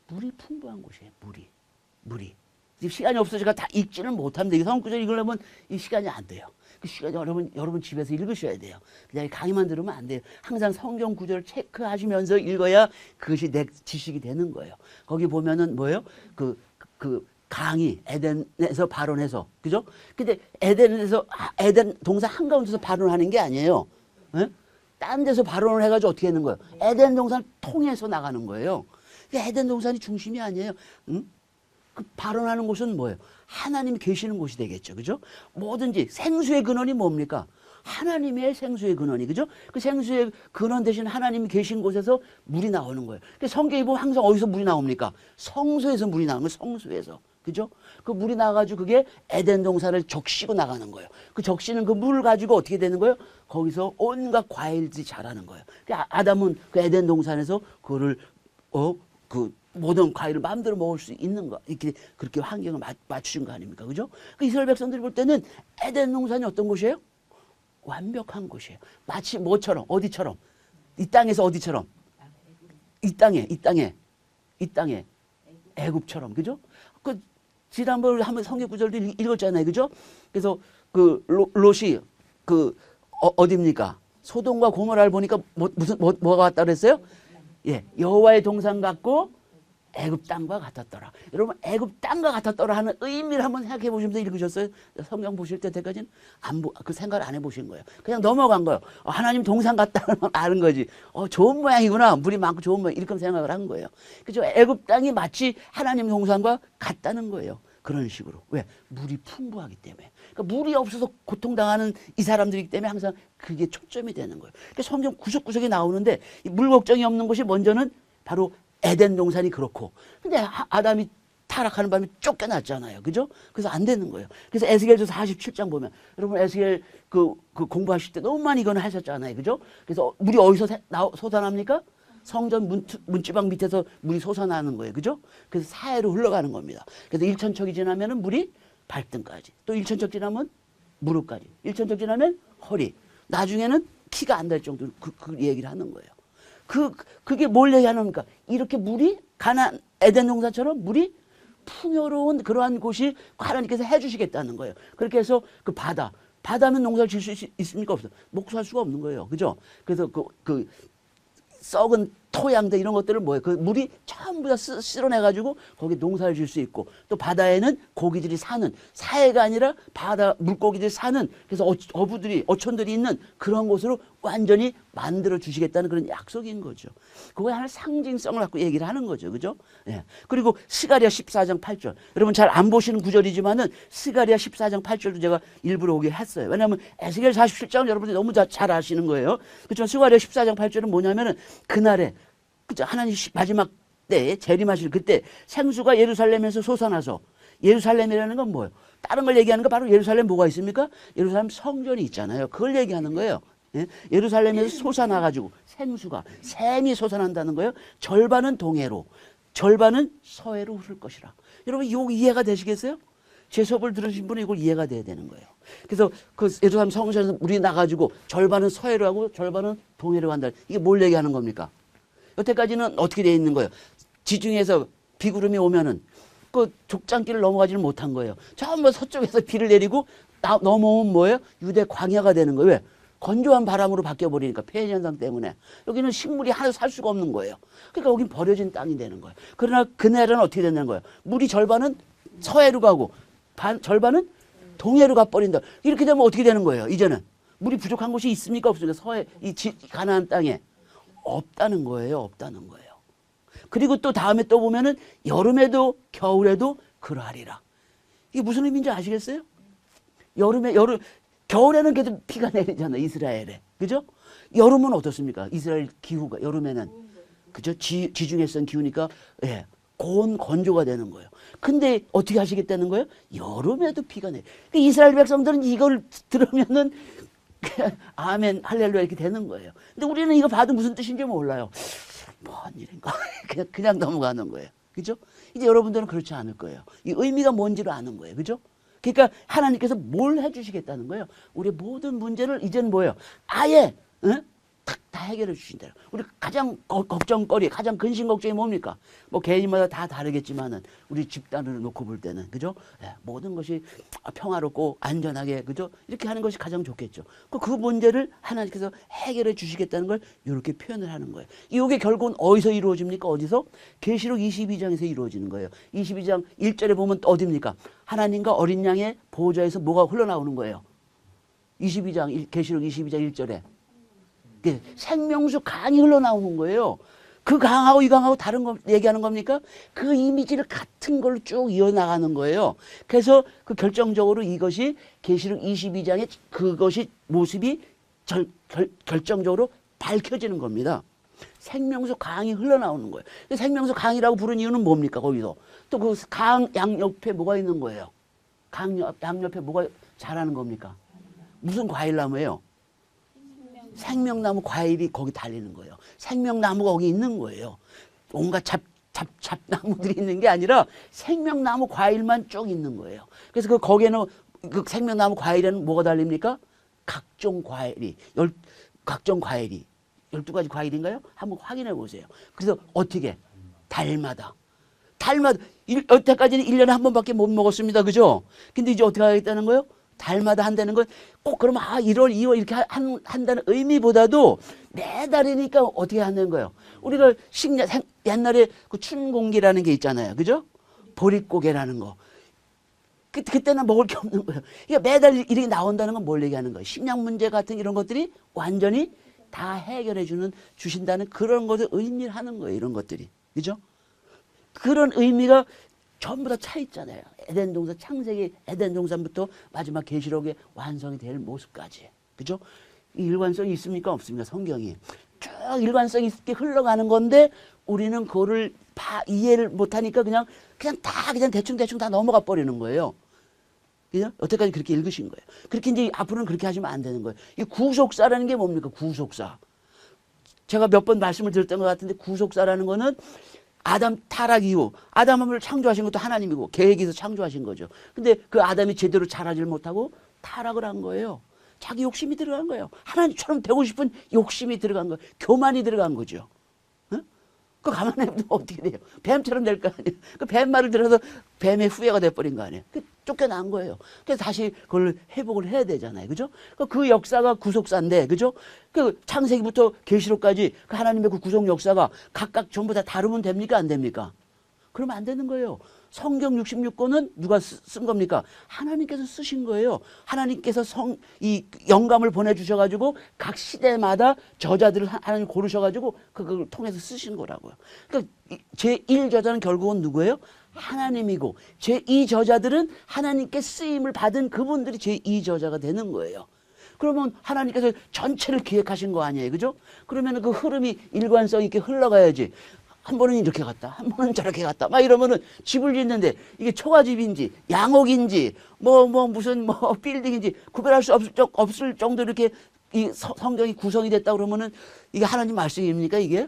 물이 풍부한 곳이에요. 물이. 지금 시간이 없어서 제가 다 읽지는 못합니다. 이 성구절 읽으려면 이 시간이 안 돼요. 그 시간이 여러분 집에서 읽으셔야 돼요. 그냥 강의만 들으면 안 돼요. 항상 성경 구절을 체크하시면서 읽어야 그것이 내 지식이 되는 거예요. 거기 보면은 뭐예요? 그 강이 에덴에서 발원해서, 그죠? 근데 에덴 동산 한가운데서 발원하는 게 아니에요. 에? 딴 데서 발원을 해가지고 어떻게 하는 거예요? 에덴 동산을 통해서 나가는 거예요. 에덴 동산이 중심이 아니에요. 응? 그 발원하는 곳은 뭐예요? 하나님이 계시는 곳이 되겠죠. 그죠? 뭐든지 생수의 근원이 뭡니까? 하나님의 생수의 근원이, 그죠? 그 생수의 근원 대신 하나님이 계신 곳에서 물이 나오는 거예요. 성경에 보면 항상 어디서 물이 나옵니까? 성소에서 물이 나오는 거예요. 성소에서. 그죠? 그 물이 나가지고 그게 에덴 동산을 적시고 나가는 거예요. 그 적시는 그 물을 가지고 어떻게 되는 거예요? 거기서 온갖 과일들이 자라는 거예요. 아담은 그 에덴 동산에서 그거를, 그 모든 과일을 마음대로 먹을 수 있는 거. 이렇게 그렇게 환경을 맞추신 거 아닙니까? 그죠? 그 이스라엘 백성들이 볼 때는 에덴 동산이 어떤 곳이에요? 완벽한 곳이에요. 마치 뭐처럼, 어디처럼? 이 땅에서 어디처럼? 이 땅에 애굽처럼, 그죠? 그 지난번에 한번 성경 구절도 읽었잖아요, 그죠? 그래서 그 롯이 어디입니까? 소돔과 고모라를 보니까 뭐가 같다 그랬어요? 예, 여호와의 동산 같고 애굽 땅과 같았더라. 여러분 애굽 땅과 같았더라 하는 의미를 한번 생각해 보시면서 읽으셨어요? 성경 보실 때까지는 그 생각을 안 해보신 거예요. 그냥 넘어간 거예요. 하나님 동산 같다는 걸 아는 거지. 좋은 모양이구나. 물이 많고 좋은 모양. 이렇게 생각을 한 거예요. 그죠? 애굽 땅이 마치 하나님 동산과 같다는 거예요. 그런 식으로. 왜? 물이 풍부하기 때문에. 그러니까 물이 없어서 고통당하는 이 사람들이기 때문에 항상 그게 초점이 되는 거예요. 그러니까 성경 구석구석에 나오는데 물 걱정이 없는 곳이 먼저는 바로 에덴 동산이 그렇고, 근데 아담이 타락하는 바람에 쫓겨났잖아요. 그죠? 그래서 안 되는 거예요. 그래서 에스겔서 47장 보면, 여러분 에스겔 그 공부하실 때 너무 많이 이거는 하셨잖아요. 그죠? 그래서 물이 어디서 솟아납니까? 성전 문지방 밑에서 물이 솟아나는 거예요. 그죠? 그래서 사해로 흘러가는 겁니다. 그래서 1천척이 지나면은 물이 발등까지, 또 1천척 지나면 무릎까지, 1천척 지나면 허리, 나중에는 키가 안 될 정도로 그 얘기를 하는 거예요. 그게 뭘 얘기하는 겁니까? 이렇게 물이 에덴 동산처럼 물이 풍요로운 그러한 곳이 하나님께서 해주시겠다는 거예요. 그렇게 해서 그 바다면 농사를 지을 수 있습니까? 없어. 목수할 수가 없는 거예요. 그죠? 그래서 그 썩은 토양들 이런 것들을 뭐예요? 그 물이 전부 다 쓸어내가지고 거기 농사를 지을 수 있고 또 바다에는 고기들이 사는 사해가 아니라 바다 물고기들이 사는 그래서 어촌들이 있는 그런 곳으로 완전히 만들어 주시겠다는 그런 약속인 거죠. 그거에 하나 상징성을 갖고 얘기를 하는 거죠. 그죠? 예. 그리고 스가랴 14장 8절. 여러분 잘 안 보시는 구절이지만은 스가랴 14장 8절도 제가 일부러 오게 했어요. 왜냐하면 에스겔 47장은 여러분들이 너무 잘 아시는 거예요. 그렇지만 스가랴 14장 8절은 뭐냐면은 그날에 그죠? 하나님 마지막 때 재림하실 그때 생수가 예루살렘에서 솟아나서 예루살렘이라는 건 뭐예요? 다른 걸 얘기하는 거 바로 예루살렘 뭐가 있습니까? 예루살렘 성전이 있잖아요. 그걸 얘기하는 거예요. 예? 예루살렘에서 솟아나가지고 생수가 샘이 솟아난다는 거예요. 절반은 동해로 절반은 서해로 흐를 것이라. 여러분 이거 이해가 되시겠어요? 제 수업을 들으신 분은 이걸 이해가 돼야 되는 거예요. 그래서 그 예루살렘 성전에서 물이 나가지고 절반은 서해로 하고 절반은 동해로 간다. 이게 뭘 얘기하는 겁니까? 여태까지는 어떻게 되어 있는 거예요? 지중해에서 비구름이 오면은 그 족장길을 넘어가지를 못한 거예요. 전부 서쪽에서 비를 내리고 넘어오면 뭐예요? 유대 광야가 되는 거예요. 왜? 건조한 바람으로 바뀌어버리니까 폐연 현상 때문에. 여기는 식물이 하나 살 수가 없는 거예요. 그러니까 여긴 버려진 땅이 되는 거예요. 그러나 그날은 어떻게 되는 거예요? 물이 절반은 서해로 가고 절반은 동해로 가버린다. 이렇게 되면 어떻게 되는 거예요? 이제는 물이 부족한 곳이 있습니까? 없습니까? 서해 이 가나안 땅에 없다는 거예요. 없다는 거예요. 그리고 또 다음에 또 보면은 여름에도 겨울에도 그러하리라. 이게 무슨 의미인지 아시겠어요? 겨울에는 그래도 비가 내리잖아요. 이스라엘에. 그죠? 여름은 어떻습니까? 이스라엘 기후가 여름에는 그죠? 지중해성 기후니까 예. 고온 건조가 되는 거예요. 근데 어떻게 하시겠다는 거예요? 여름에도 비가 내려. 그러니까 이스라엘 백성들은 이걸 들으면은 아멘 할렐루야 이렇게 되는 거예요. 근데 우리는 이거 봐도 무슨 뜻인지 몰라요. 뭔 일인가? 그냥 넘어가는 거예요. 그죠? 이제 여러분들은 그렇지 않을 거예요. 이 의미가 뭔지를 아는 거예요. 그죠? 그러니까 하나님께서 뭘 해주시겠다는 거예요. 우리의 모든 문제를 이제는 뭐예요? 아예 다 해결해 주신다. 우리 가장 걱정거리, 가장 근심 걱정이 뭡니까? 뭐 개인마다 다 다르겠지만은 우리 집단을 놓고 볼 때는 그죠? 예, 모든 것이 평화롭고 안전하게 그죠? 이렇게 하는 것이 가장 좋겠죠. 그 문제를 하나님께서 해결해 주시겠다는 걸 이렇게 표현을 하는 거예요. 이게 결국은 어디서 이루어집니까? 어디서? 계시록 22장에서 이루어지는 거예요. 22장 1절에 보면 또 어디입니까? 하나님과 어린 양의 보호자에서 뭐가 흘러나오는 거예요. 22장 계시록 22장 1절에 생명수 강이 흘러나오는 거예요. 그 강하고 이 강하고 다른 거 얘기하는 겁니까? 그 이미지를 같은 걸로 쭉 이어나가는 거예요. 그래서 그 결정적으로 이것이 계시록 22장의 그것이 모습이 결정적으로 밝혀지는 겁니다. 생명수 강이 흘러나오는 거예요. 생명수 강이라고 부른 이유는 뭡니까? 거기서 또 그 강 양옆에 뭐가 있는 거예요? 강 양옆에 뭐가 자라는 겁니까? 무슨 과일나무예요? 생명나무 과일이 거기 달리는 거예요. 생명나무가 거기 있는 거예요. 온갖 잡나무들이 있는 게 아니라 생명나무 과일만 쭉 있는 거예요. 그래서 거기에는 그 생명나무 과일에는 뭐가 달립니까? 각종 과일이 12가지 과일인가요? 한번 확인해 보세요. 그래서 어떻게? 달마다 여태까지는 1년에 한 번밖에 못 먹었습니다. 그죠? 근데 이제 어떻게 하겠다는 거예요? 달마다 한다는 건 꼭 그러면 1월, 2월 이렇게 한다는 의미보다도 매달이니까 어떻게 하는 거예요? 우리가 옛날에 그 춘공기라는 게 있잖아요. 그죠? 보릿고개라는 거. 그때는 먹을 게 없는 거예요. 그러니까 매달 이렇게 나온다는 건 뭘 얘기하는 거예요? 식량 문제 같은 이런 것들이 완전히 다 해결해 주신다는 그런 것을 의미를 하는 거예요. 이런 것들이. 그죠? 그런 의미가 전부 다 차 있잖아요. 에덴 동산 창세기 에덴 동산부터 마지막 계시록의 완성이 될 모습까지. 그죠? 이 일관성이 있습니까? 없습니까? 성경이. 쭉 일관성 있게 흘러가는 건데 우리는 그거를 이해를 못 하니까 그냥 대충 다 넘어가 버리는 거예요. 그죠? 여태까지 그렇게 읽으신 거예요. 그렇게 이제 앞으로는 그렇게 하시면 안 되는 거예요. 이 구속사라는 게 뭡니까? 구속사. 제가 몇 번 말씀을 드렸던 것 같은데 구속사라는 거는 아담 타락 이후 아담을 창조하신 것도 하나님이고 계획에서 창조하신 거죠. 근데 그 아담이 제대로 자라질 못하고 타락을 한 거예요. 자기 욕심이 들어간 거예요. 하나님처럼 되고 싶은 욕심이 들어간 거예요. 교만이 들어간 거죠. 응? 그 가만히 냅두면 어떻게 돼요? 뱀처럼 될 거 아니에요? 그 뱀말을 들어서 뱀의 후예가 돼버린 거 아니에요? 그 쫓겨난 거예요. 그래서 다시 그걸 회복을 해야 되잖아요. 그죠? 그 역사가 구속사인데, 그죠? 그 창세기부터 계시록까지 그 하나님의 그 구속 역사가 각각 전부 다 다루면 됩니까? 안 됩니까? 그러면 안 되는 거예요. 성경 66권은 누가 쓴 겁니까? 하나님께서 쓰신 거예요. 하나님께서 이 영감을 보내주셔가지고 각 시대마다 저자들을 하나님 고르셔가지고 그걸 통해서 쓰신 거라고요. 그러니까 제1저자는 결국은 누구예요? 하나님이고 제2저자들은 하나님께 쓰임을 받은 그분들이 제2저자가 되는 거예요. 그러면 하나님께서 전체를 기획하신 거 아니에요. 그죠? 그러면 그 흐름이 일관성 있게 흘러가야지. 한 번은 이렇게 갔다, 한 번은 저렇게 갔다, 막 이러면은 집을 짓는데 이게 초가집인지 양옥인지 무슨 빌딩인지 구별할 수 없을 정도로 이렇게 이 성경이 구성이 됐다 그러면은 이게 하나님 말씀입니까 이게?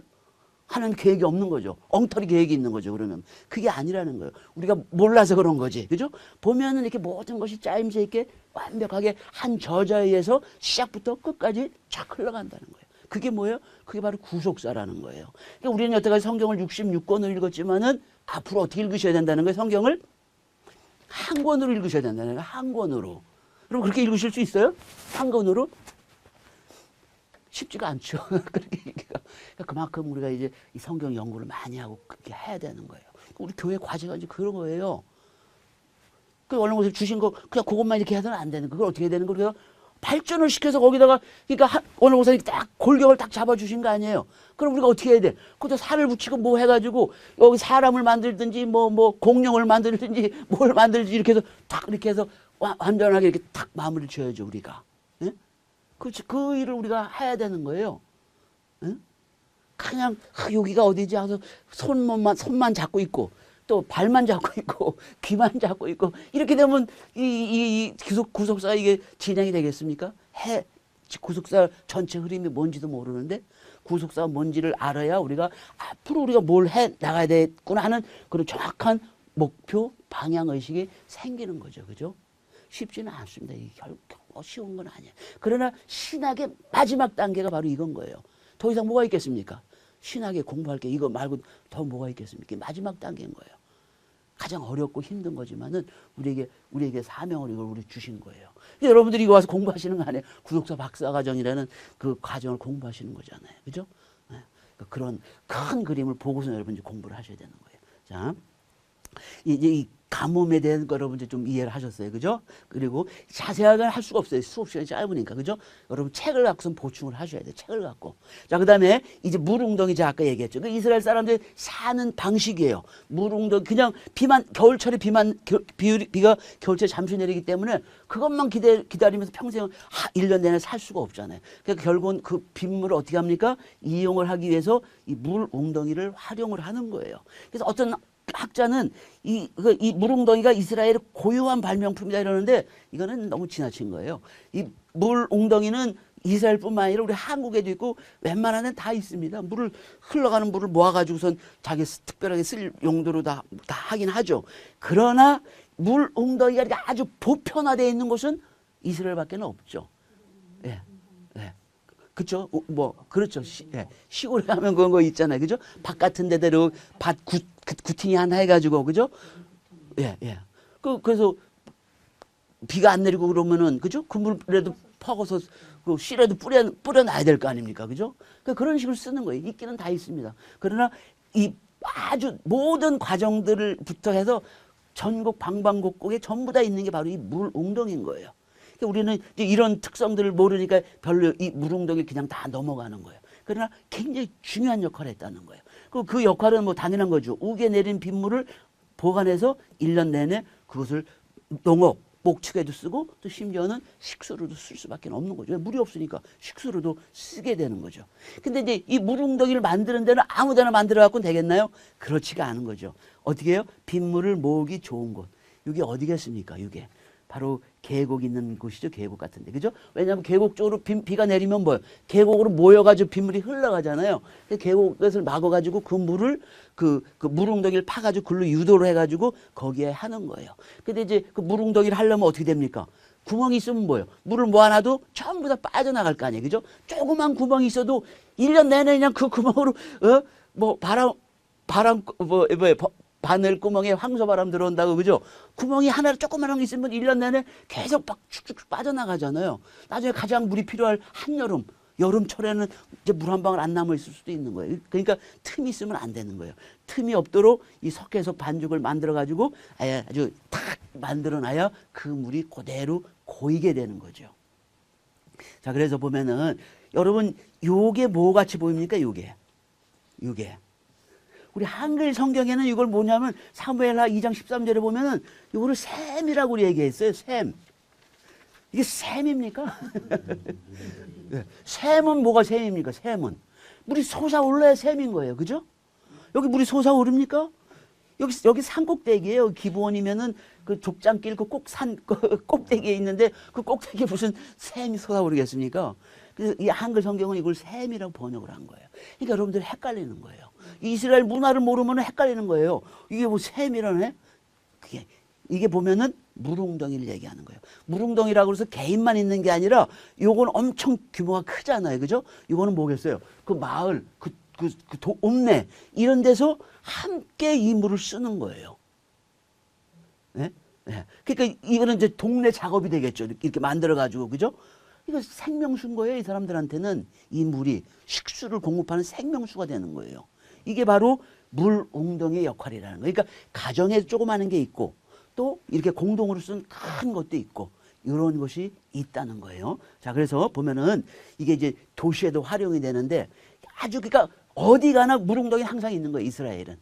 하나님 계획이 없는 거죠. 엉터리 계획이 있는 거죠. 그러면 그게 아니라는 거예요. 우리가 몰라서 그런 거지, 그죠? 보면은 이렇게 모든 것이 짜임새 있게 완벽하게 한 저자에 의해서 시작부터 끝까지 쫙 흘러간다는 거예요. 그게 뭐예요? 그게 바로 구속사라는 거예요. 그러니까 우리는 여태까지 성경을 66권을 읽었지만은 앞으로 어떻게 읽으셔야 된다는 거예요? 성경을 한 권으로 읽으셔야 된다는 거예요. 한 권으로. 그럼 그렇게 읽으실 수 있어요? 한 권으로? 쉽지가 않죠. 그렇게 읽기가. 그러니까 그만큼 우리가 이제 이 성경 연구를 많이 하고 그렇게 해야 되는 거예요. 우리 교회 과제가 이제 그런 거예요. 그 언론에서 주신 거 그냥 그것만 이렇게 해서는 안 되는 거. 그걸 어떻게 해야 되는 거예요? 발전을 시켜서 거기다가 그러니까 오늘 목사님 딱 골격을 딱 잡아주신 거 아니에요. 그럼 우리가 어떻게 해야 돼? 그것도 살을 붙이고 뭐 해가지고 여기 사람을 만들든지 공룡을 만들든지 뭘 만들든지 이렇게 해서 딱 이렇게 해서 완전하게 이렇게 딱 마무리를 지어야죠 우리가. 예? 그 일을 우리가 해야 되는 거예요. 예? 그냥 여기가 어디지 하서 손만 잡고 있고 또 발만 잡고 있고 귀만 잡고 있고 이렇게 되면 이 구속사가 이게 진행이 되겠습니까? 구속사 전체 흐름이 뭔지도 모르는데 구속사가 뭔지를 알아야 우리가 앞으로 우리가 뭘 해 나가야 되겠구나 하는 그런 정확한 목표 방향 의식이 생기는 거죠. 그죠? 쉽지는 않습니다. 이게 결국 쉬운 건 아니에요. 그러나 신학의 마지막 단계가 바로 이건 거예요. 더 이상 뭐가 있겠습니까? 신학에 공부할 게 이거 말고 더 뭐가 있겠습니까? 마지막 단계인 거예요. 가장 어렵고 힘든 거지만은 우리에게 사명을 이걸 우리 주신 거예요. 여러분들이 이거 와서 공부하시는 거 아니에요? 구속사 박사과정이라는 그 과정을 공부하시는 거잖아요. 그죠? 네. 그런 큰 그림을 보고서 여러분이 공부를 하셔야 되는 거예요. 자, 이제 이 가뭄에 대한 거 여러분들 좀 이해를 하셨어요. 그죠? 그리고 자세하게 할 수가 없어요. 수업 시간이 짧으니까. 그죠? 여러분 책을 갖고선 보충을 하셔야 돼요. 책을 갖고. 자, 그 다음에 이제 물웅덩이 제가 아까 얘기했죠. 그 이스라엘 사람들이 사는 방식이에요. 물웅덩이. 그냥 겨울철에 비가 겨울철에 잠시 내리기 때문에 그것만 기다리면서 평생 1년 내내 살 수가 없잖아요. 그러니까 결국은 그 빗물을 어떻게 합니까? 이용을 하기 위해서 이 물웅덩이를 활용을 하는 거예요. 그래서 어떤 학자는 이 물웅덩이가 이스라엘의 고유한 발명품이다 이러는데 이거는 너무 지나친 거예요. 이 물웅덩이는 이스라엘뿐만 아니라 우리 한국에도 있고 웬만한 데는 다 있습니다. 흘러가는 물을 모아가지고선 자기 특별하게 쓸 용도로 다 하긴 하죠. 그러나 물웅덩이가 아주 보편화되어 있는 곳은 이스라엘밖에 없죠. 예. 예. 그렇죠. 그렇죠. 시골에 가면 그런 거 있잖아요. 그죠? 밭 같은 데대로 구팅이 하나 해가지고, 그죠? 예. 그래서 비가 안 내리고 그러면은, 그죠? 그물이라도 퍼고서 그 씨라도 뿌려놔야 될 거 아닙니까? 그죠? 그런 식으로 쓰는 거예요. 있기는 다 있습니다. 그러나 이 아주 모든 과정들부터 해서 전국 방방곡곡에 전부 다 있는 게 바로 이 물웅덩이인 거예요. 우리는 이제 이런 특성들을 모르니까 별로 이 물웅덩이를 그냥 다 넘어가는 거예요. 그러나 굉장히 중요한 역할을 했다는 거예요. 그 역할은 당연한 거죠. 우게 내린 빗물을 보관해서 1년 내내 그것을 농업, 목축에도 쓰고 또 심지어는 식수로도 쓸 수밖에 없는 거죠. 물이 없으니까 식수로도 쓰게 되는 거죠. 근데 이제 이 물웅덩이를 만드는 데는 아무 데나 만들어 갖고는 되겠나요? 그렇지가 않은 거죠. 어떻게 해요? 빗물을 모으기 좋은 곳. 이게 어디겠습니까? 이게. 바로 계곡 있는 곳이죠. 계곡 같은데. 그죠? 왜냐하면 계곡 쪽으로 비가 내리면 뭐예요? 계곡으로 모여가지고 빗물이 흘러가잖아요. 계곡을 막아가지고 그 물을 그 물웅덩이를 파가지고 글로 유도를 해가지고 거기에 하는 거예요. 근데 이제 그 물웅덩이를 하려면 어떻게 됩니까? 구멍이 있으면 뭐예요? 물을 모아놔도 전부 다 빠져나갈 거 아니에요. 그죠? 조그만 구멍이 있어도 1년 내내 그냥 그 구멍으로, 바람 바늘 구멍에 황소바람 들어온다고, 그죠? 구멍이 하나 조그만한 게 있으면 1년 내내 계속 막 축축 빠져나가잖아요. 나중에 가장 물이 필요할 한여름, 여름철에는 이제 물 한 방울 안 남아 있을 수도 있는 거예요. 그러니까 틈이 있으면 안 되는 거예요. 틈이 없도록 이 석회석 반죽을 만들어 가지고 아주 탁 만들어 놔야 그 물이 그대로 고이게 되는 거죠. 자, 그래서 보면은 여러분 요게 뭐 같이 보입니까? 요게. 우리 한글 성경에는 이걸 뭐냐면 사무엘하 2장 13절에 보면은 이거를 샘이라고 우리 얘기했어요. 샘. 이게 샘입니까? 샘은 뭐가 샘입니까? 샘은 물이 솟아올라야 샘인 거예요. 그죠? 여기 물이 솟아오릅니까? 여기 산꼭대기예요. 기본이면은 그 족장길 그 꼭산 꼭대기에 있는데 그 꼭대기에 무슨 샘이 솟아오르겠습니까? 그래서 이 한글 성경은 이걸 샘이라고 번역을 한 거예요. 그러니까 여러분들 헷갈리는 거예요. 이스라엘 문화를 모르면 헷갈리는 거예요. 이게 뭐 샘이라네? 이게 보면은 물웅덩이를 얘기하는 거예요. 물웅덩이라고 해서 개인만 있는 게 아니라 요건 엄청 규모가 크잖아요. 그죠? 이거는 뭐겠어요? 그 마을, 읍내 이런 데서 함께 이 물을 쓰는 거예요. 네? 네. 그러니까 이거는 이제 동네 작업이 되겠죠. 이렇게 만들어가지고, 그죠? 이거 생명수인 거예요. 이 사람들한테는 이 물이 식수를 공급하는 생명수가 되는 거예요. 이게 바로 물 웅덩이의 역할이라는 거예요. 그러니까 가정에 조그마한 게 있고 또 이렇게 공동으로 쓴 큰 것도 있고 이런 것이 있다는 거예요. 자, 그래서 보면은 이게 이제 도시에도 활용이 되는데 아주 그러니까 어디 가나 물 웅덩이 항상 있는 거예요. 이스라엘은.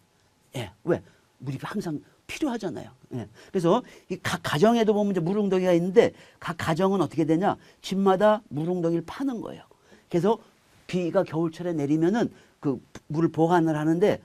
예, 왜? 물이 항상 필요하잖아요. 예. 그래서 이 각 가정에도 보면 이제 물웅덩이가 있는데 각 가정은 어떻게 되냐? 집마다 물웅덩이를 파는 거예요. 그래서 비가 겨울철에 내리면은 그 물을 보관을 하는데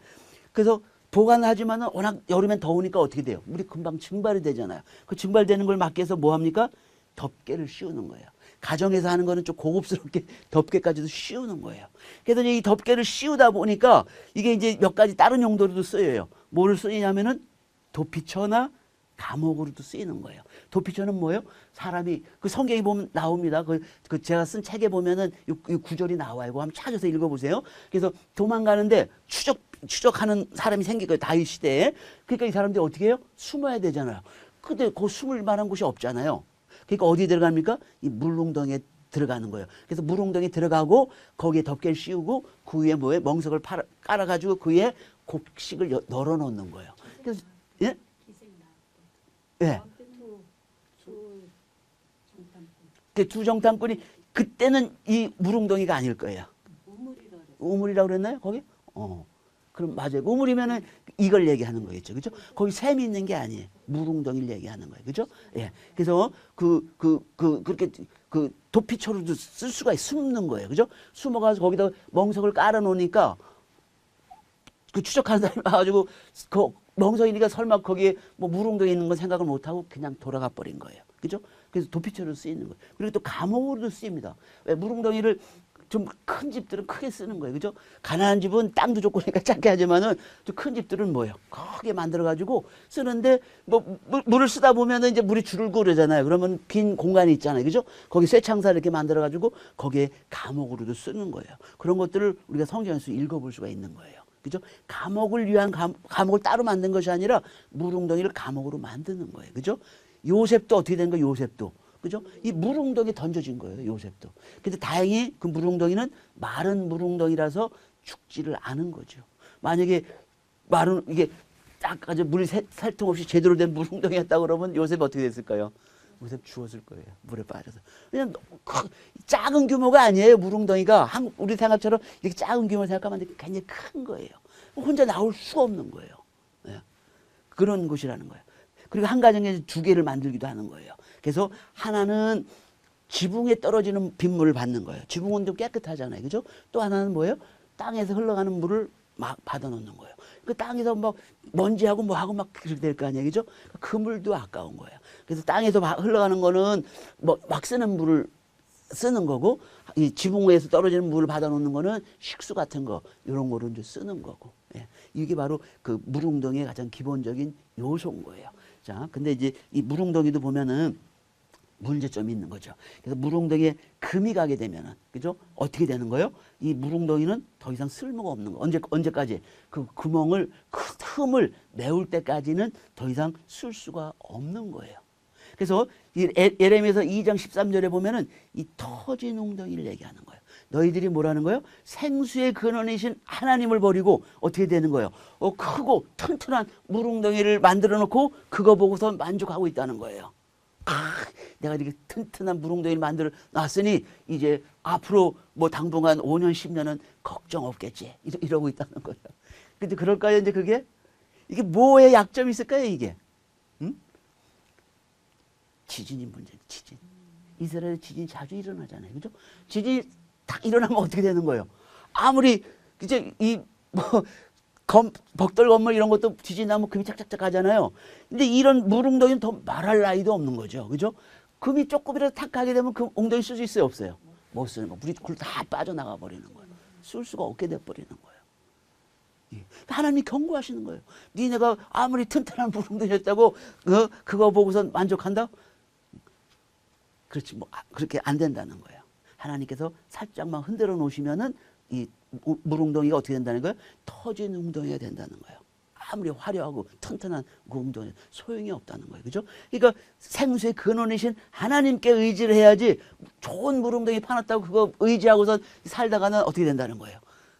그래서 보관을 하지만은 워낙 여름엔 더우니까 어떻게 돼요? 물이 금방 증발이 되잖아요. 그 증발되는 걸 막기 위해서 뭐 합니까? 덮개를 씌우는 거예요. 가정에서 하는 거는 좀 고급스럽게 덮개까지도 씌우는 거예요. 그래서 이 덮개를 씌우다 보니까 이게 이제 몇 가지 다른 용도로도 쓰여요. 뭐를 쓰이냐면은 도피처나 감옥으로도 쓰이는 거예요. 도피처는 뭐예요? 사람이 그 성경에 보면 나옵니다. 그 제가 쓴 책에 보면은 이 구절이 나와요. 그거 한번 찾아서 읽어보세요. 그래서 도망가는데 추적하는 사람이 생긴 거예요. 다윗 시대에. 그러니까 이 사람들이 어떻게 해요? 숨어야 되잖아요. 근데 그 숨을 만한 곳이 없잖아요. 그러니까 어디 들어갑니까? 이 물웅덩이에 들어가는 거예요. 그래서 물웅덩이 들어가고 거기에 덮개를 씌우고 그 위에 뭐에 멍석을 깔아가지고 그 위에 곡식을 널어놓는 거예요. 그래서 예? 예. 두 정탐꾼이 그때는 이 물웅덩이가 아닐 거예요. 우물이라고 그랬나요? 거기? 그럼 맞아요. 우물이면은 이걸 얘기하는 거겠죠. 그죠? 거기 샘이 있는 게 아니에요. 물웅덩이를 얘기하는 거예요. 그죠? 예. 그래서 그렇게 도피처로도 쓸 수가 숨는 거예요. 그죠? 숨어가서 거기다 멍석을 깔아 놓으니까 그 추적하는 사람이 와가지고 그 멍석이니까 설마 거기에 뭐 물웅덩이 있는 건 생각을 못 하고 그냥 돌아가 버린 거예요. 그죠? 그래서 도피처로 쓰이는 거예요. 그리고 또 감옥으로도 쓰입니다. 왜 물웅덩이를 좀 큰 집들은 크게 쓰는 거예요. 그죠? 가난한 집은 땅도 좋고 그러니까 작게 하지만은 좀 큰 집들은 뭐예요? 크게 만들어가지고 쓰는데 뭐 물을 쓰다 보면은 이제 물이 줄고 그러잖아요. 그러면 빈 공간이 있잖아요. 그죠? 거기 쇠창살 이렇게 만들어가지고 거기에 감옥으로도 쓰는 거예요. 그런 것들을 우리가 성경에서 읽어볼 수가 있는 거예요. 그죠? 감옥을 위한 감옥을 따로 만든 것이 아니라 물웅덩이를 감옥으로 만드는 거예요. 그죠? 요셉도 어떻게 된 거예요? 요셉도. 그죠? 이 물웅덩이에 던져진 거예요. 요셉도. 근데 다행히 그 물웅덩이는 마른 물웅덩이라서 죽지를 않은 거죠. 만약에 마른 이게 딱 아주 물이 살통 없이 제대로 된 물웅덩이였다 그러면 요셉이 어떻게 됐을까요? 요셉 죽었을 거예요. 물에 빠져서. 그냥 작은 규모가 아니에요. 물웅덩이가 우리 생각처럼 이렇게 작은 규모 생각하면 안 돼. 굉장히 큰 거예요. 혼자 나올 수가 없는 거예요. 네. 그런 곳이라는 거예요. 그리고 한 가정에 두 개를 만들기도 하는 거예요. 그래서 하나는 지붕에 떨어지는 빗물을 받는 거예요. 지붕은 좀 깨끗하잖아요. 그죠? 또 하나는 뭐예요? 땅에서 흘러가는 물을 막 받아놓는 거예요. 그 땅에서 막 먼지하고 뭐하고 막 그렇게 될 거 아니에요. 그죠? 그 물도 아까운 거예요. 그래서 땅에서 흘러가는 거는 뭐 막 쓰는 물을 쓰는 거고 이 지붕 위에서 떨어지는 물을 받아놓는 거는 식수 같은 거 이런 거를 이제 쓰는 거고. 예. 이게 바로 그 물웅덩이의 가장 기본적인 요소인 거예요. 자, 근데 이제 이 물웅덩이도 보면은 문제점이 있는 거죠. 그래서 물웅덩이에 금이 가게 되면은, 그죠? 어떻게 되는 거예요? 이 물웅덩이는 더 이상 쓸모가 없는 거. 언제까지? 그 구멍을, 그 틈을 메울 때까지는 더 이상 쓸 수가 없는 거예요. 그래서 이 예레미야서 2장 13절에 보면은 이 터진 웅덩이를 얘기하는 거예요. 너희들이 뭐라는 거예요? 생수의 근원이신 하나님을 버리고 어떻게 되는 거예요? 크고 튼튼한 물웅덩이를 만들어 놓고 그거 보고서 만족하고 있다는 거예요. 내가 이렇게 튼튼한 물웅덩이를 만들어 놨으니 이제 앞으로 뭐 당분간 5년, 10년은 걱정 없겠지. 이러고 있다는 거예요. 근데 그럴까요? 이제 그게? 이게 뭐에 약점이 있을까요? 이게? 응? 지진이 문제예요. 지진. 이스라엘에 지진이 자주 일어나잖아요. 그죠? 지진이 딱 일어나면 어떻게 되는 거예요? 아무리 이제 벽돌 건물 이런 것도 지진 나면 금이 착착착 가잖아요. 근데 이런 물웅덩이는 더 말할 나위도 없는 거죠. 그죠? 금이 조금이라도 탁 가게 되면 그 웅덩이 쓸 수 있어요? 없어요? 못 쓰는 거. 물이 다 빠져나가 버리는 거예요. 쓸 수가 없게 돼버리는 거예요. 예. 하나님이 경고하시는 거예요. 니네가 아무리 튼튼한 물웅덩이였다고 그거 보고서 만족한다? 그렇지, 그렇게 안 된다는 거예요. 하나님께서 살짝만 흔들어 놓으시면은 이 물웅덩이가 어떻게 된다는 거예요? 터진 웅덩이가 된다는 거예요. 아무리 화려하고 튼튼한 그 웅덩이 소용이 없다는 거예요. 그죠? 그러니까 생수의 근원이신 하나님께 의지를 해야지 좋은 물웅덩이 파놨다고 그거 의지하고서 살다가는 어떻게 된다는 거예요?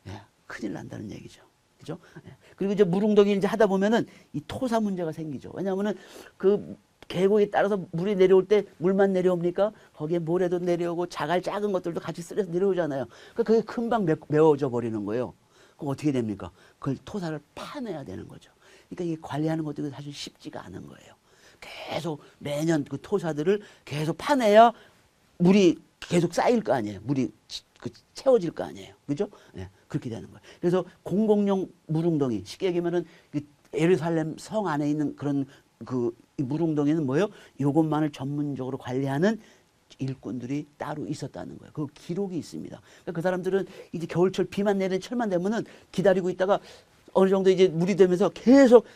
예, 큰일 난다는 얘기죠. 그죠? 예. 그리고 이제 물웅덩이를 이제 하다 보면은 이 토사 문제가 생기죠. 왜냐하면은 그 계곡에 따라서 물이 내려올 때 물만 내려옵니까? 거기에 모래도 내려오고 자갈 작은 것들도 같이 쓸려서 내려오잖아요. 그러니까 그게 금방 메워져 버리는 거예요. 그럼 어떻게 됩니까? 그걸 토사를 파내야 되는 거죠. 그러니까 이게 관리하는 것도 사실 쉽지가 않은 거예요. 계속 매년 그 토사들을 계속 파내야 물이 계속 쌓일 거 아니에요. 물이 채워질 거 아니에요. 그죠? 네, 그렇게 되는 거예요. 그래서 공공용 물웅덩이, 쉽게 얘기하면은 예루살렘 성 안에 있는 그런 이 물웅덩이는 뭐예요? 이것만을 전문적으로 관리하는 일꾼들이 따로 있었다는 거예요. 그 기록이 있습니다. 그러니까 그 사람들은 이제 겨울철 비만 내리는 철만 되면은 기다리고 있다가 어느 정도 이제 물이 되면서 계속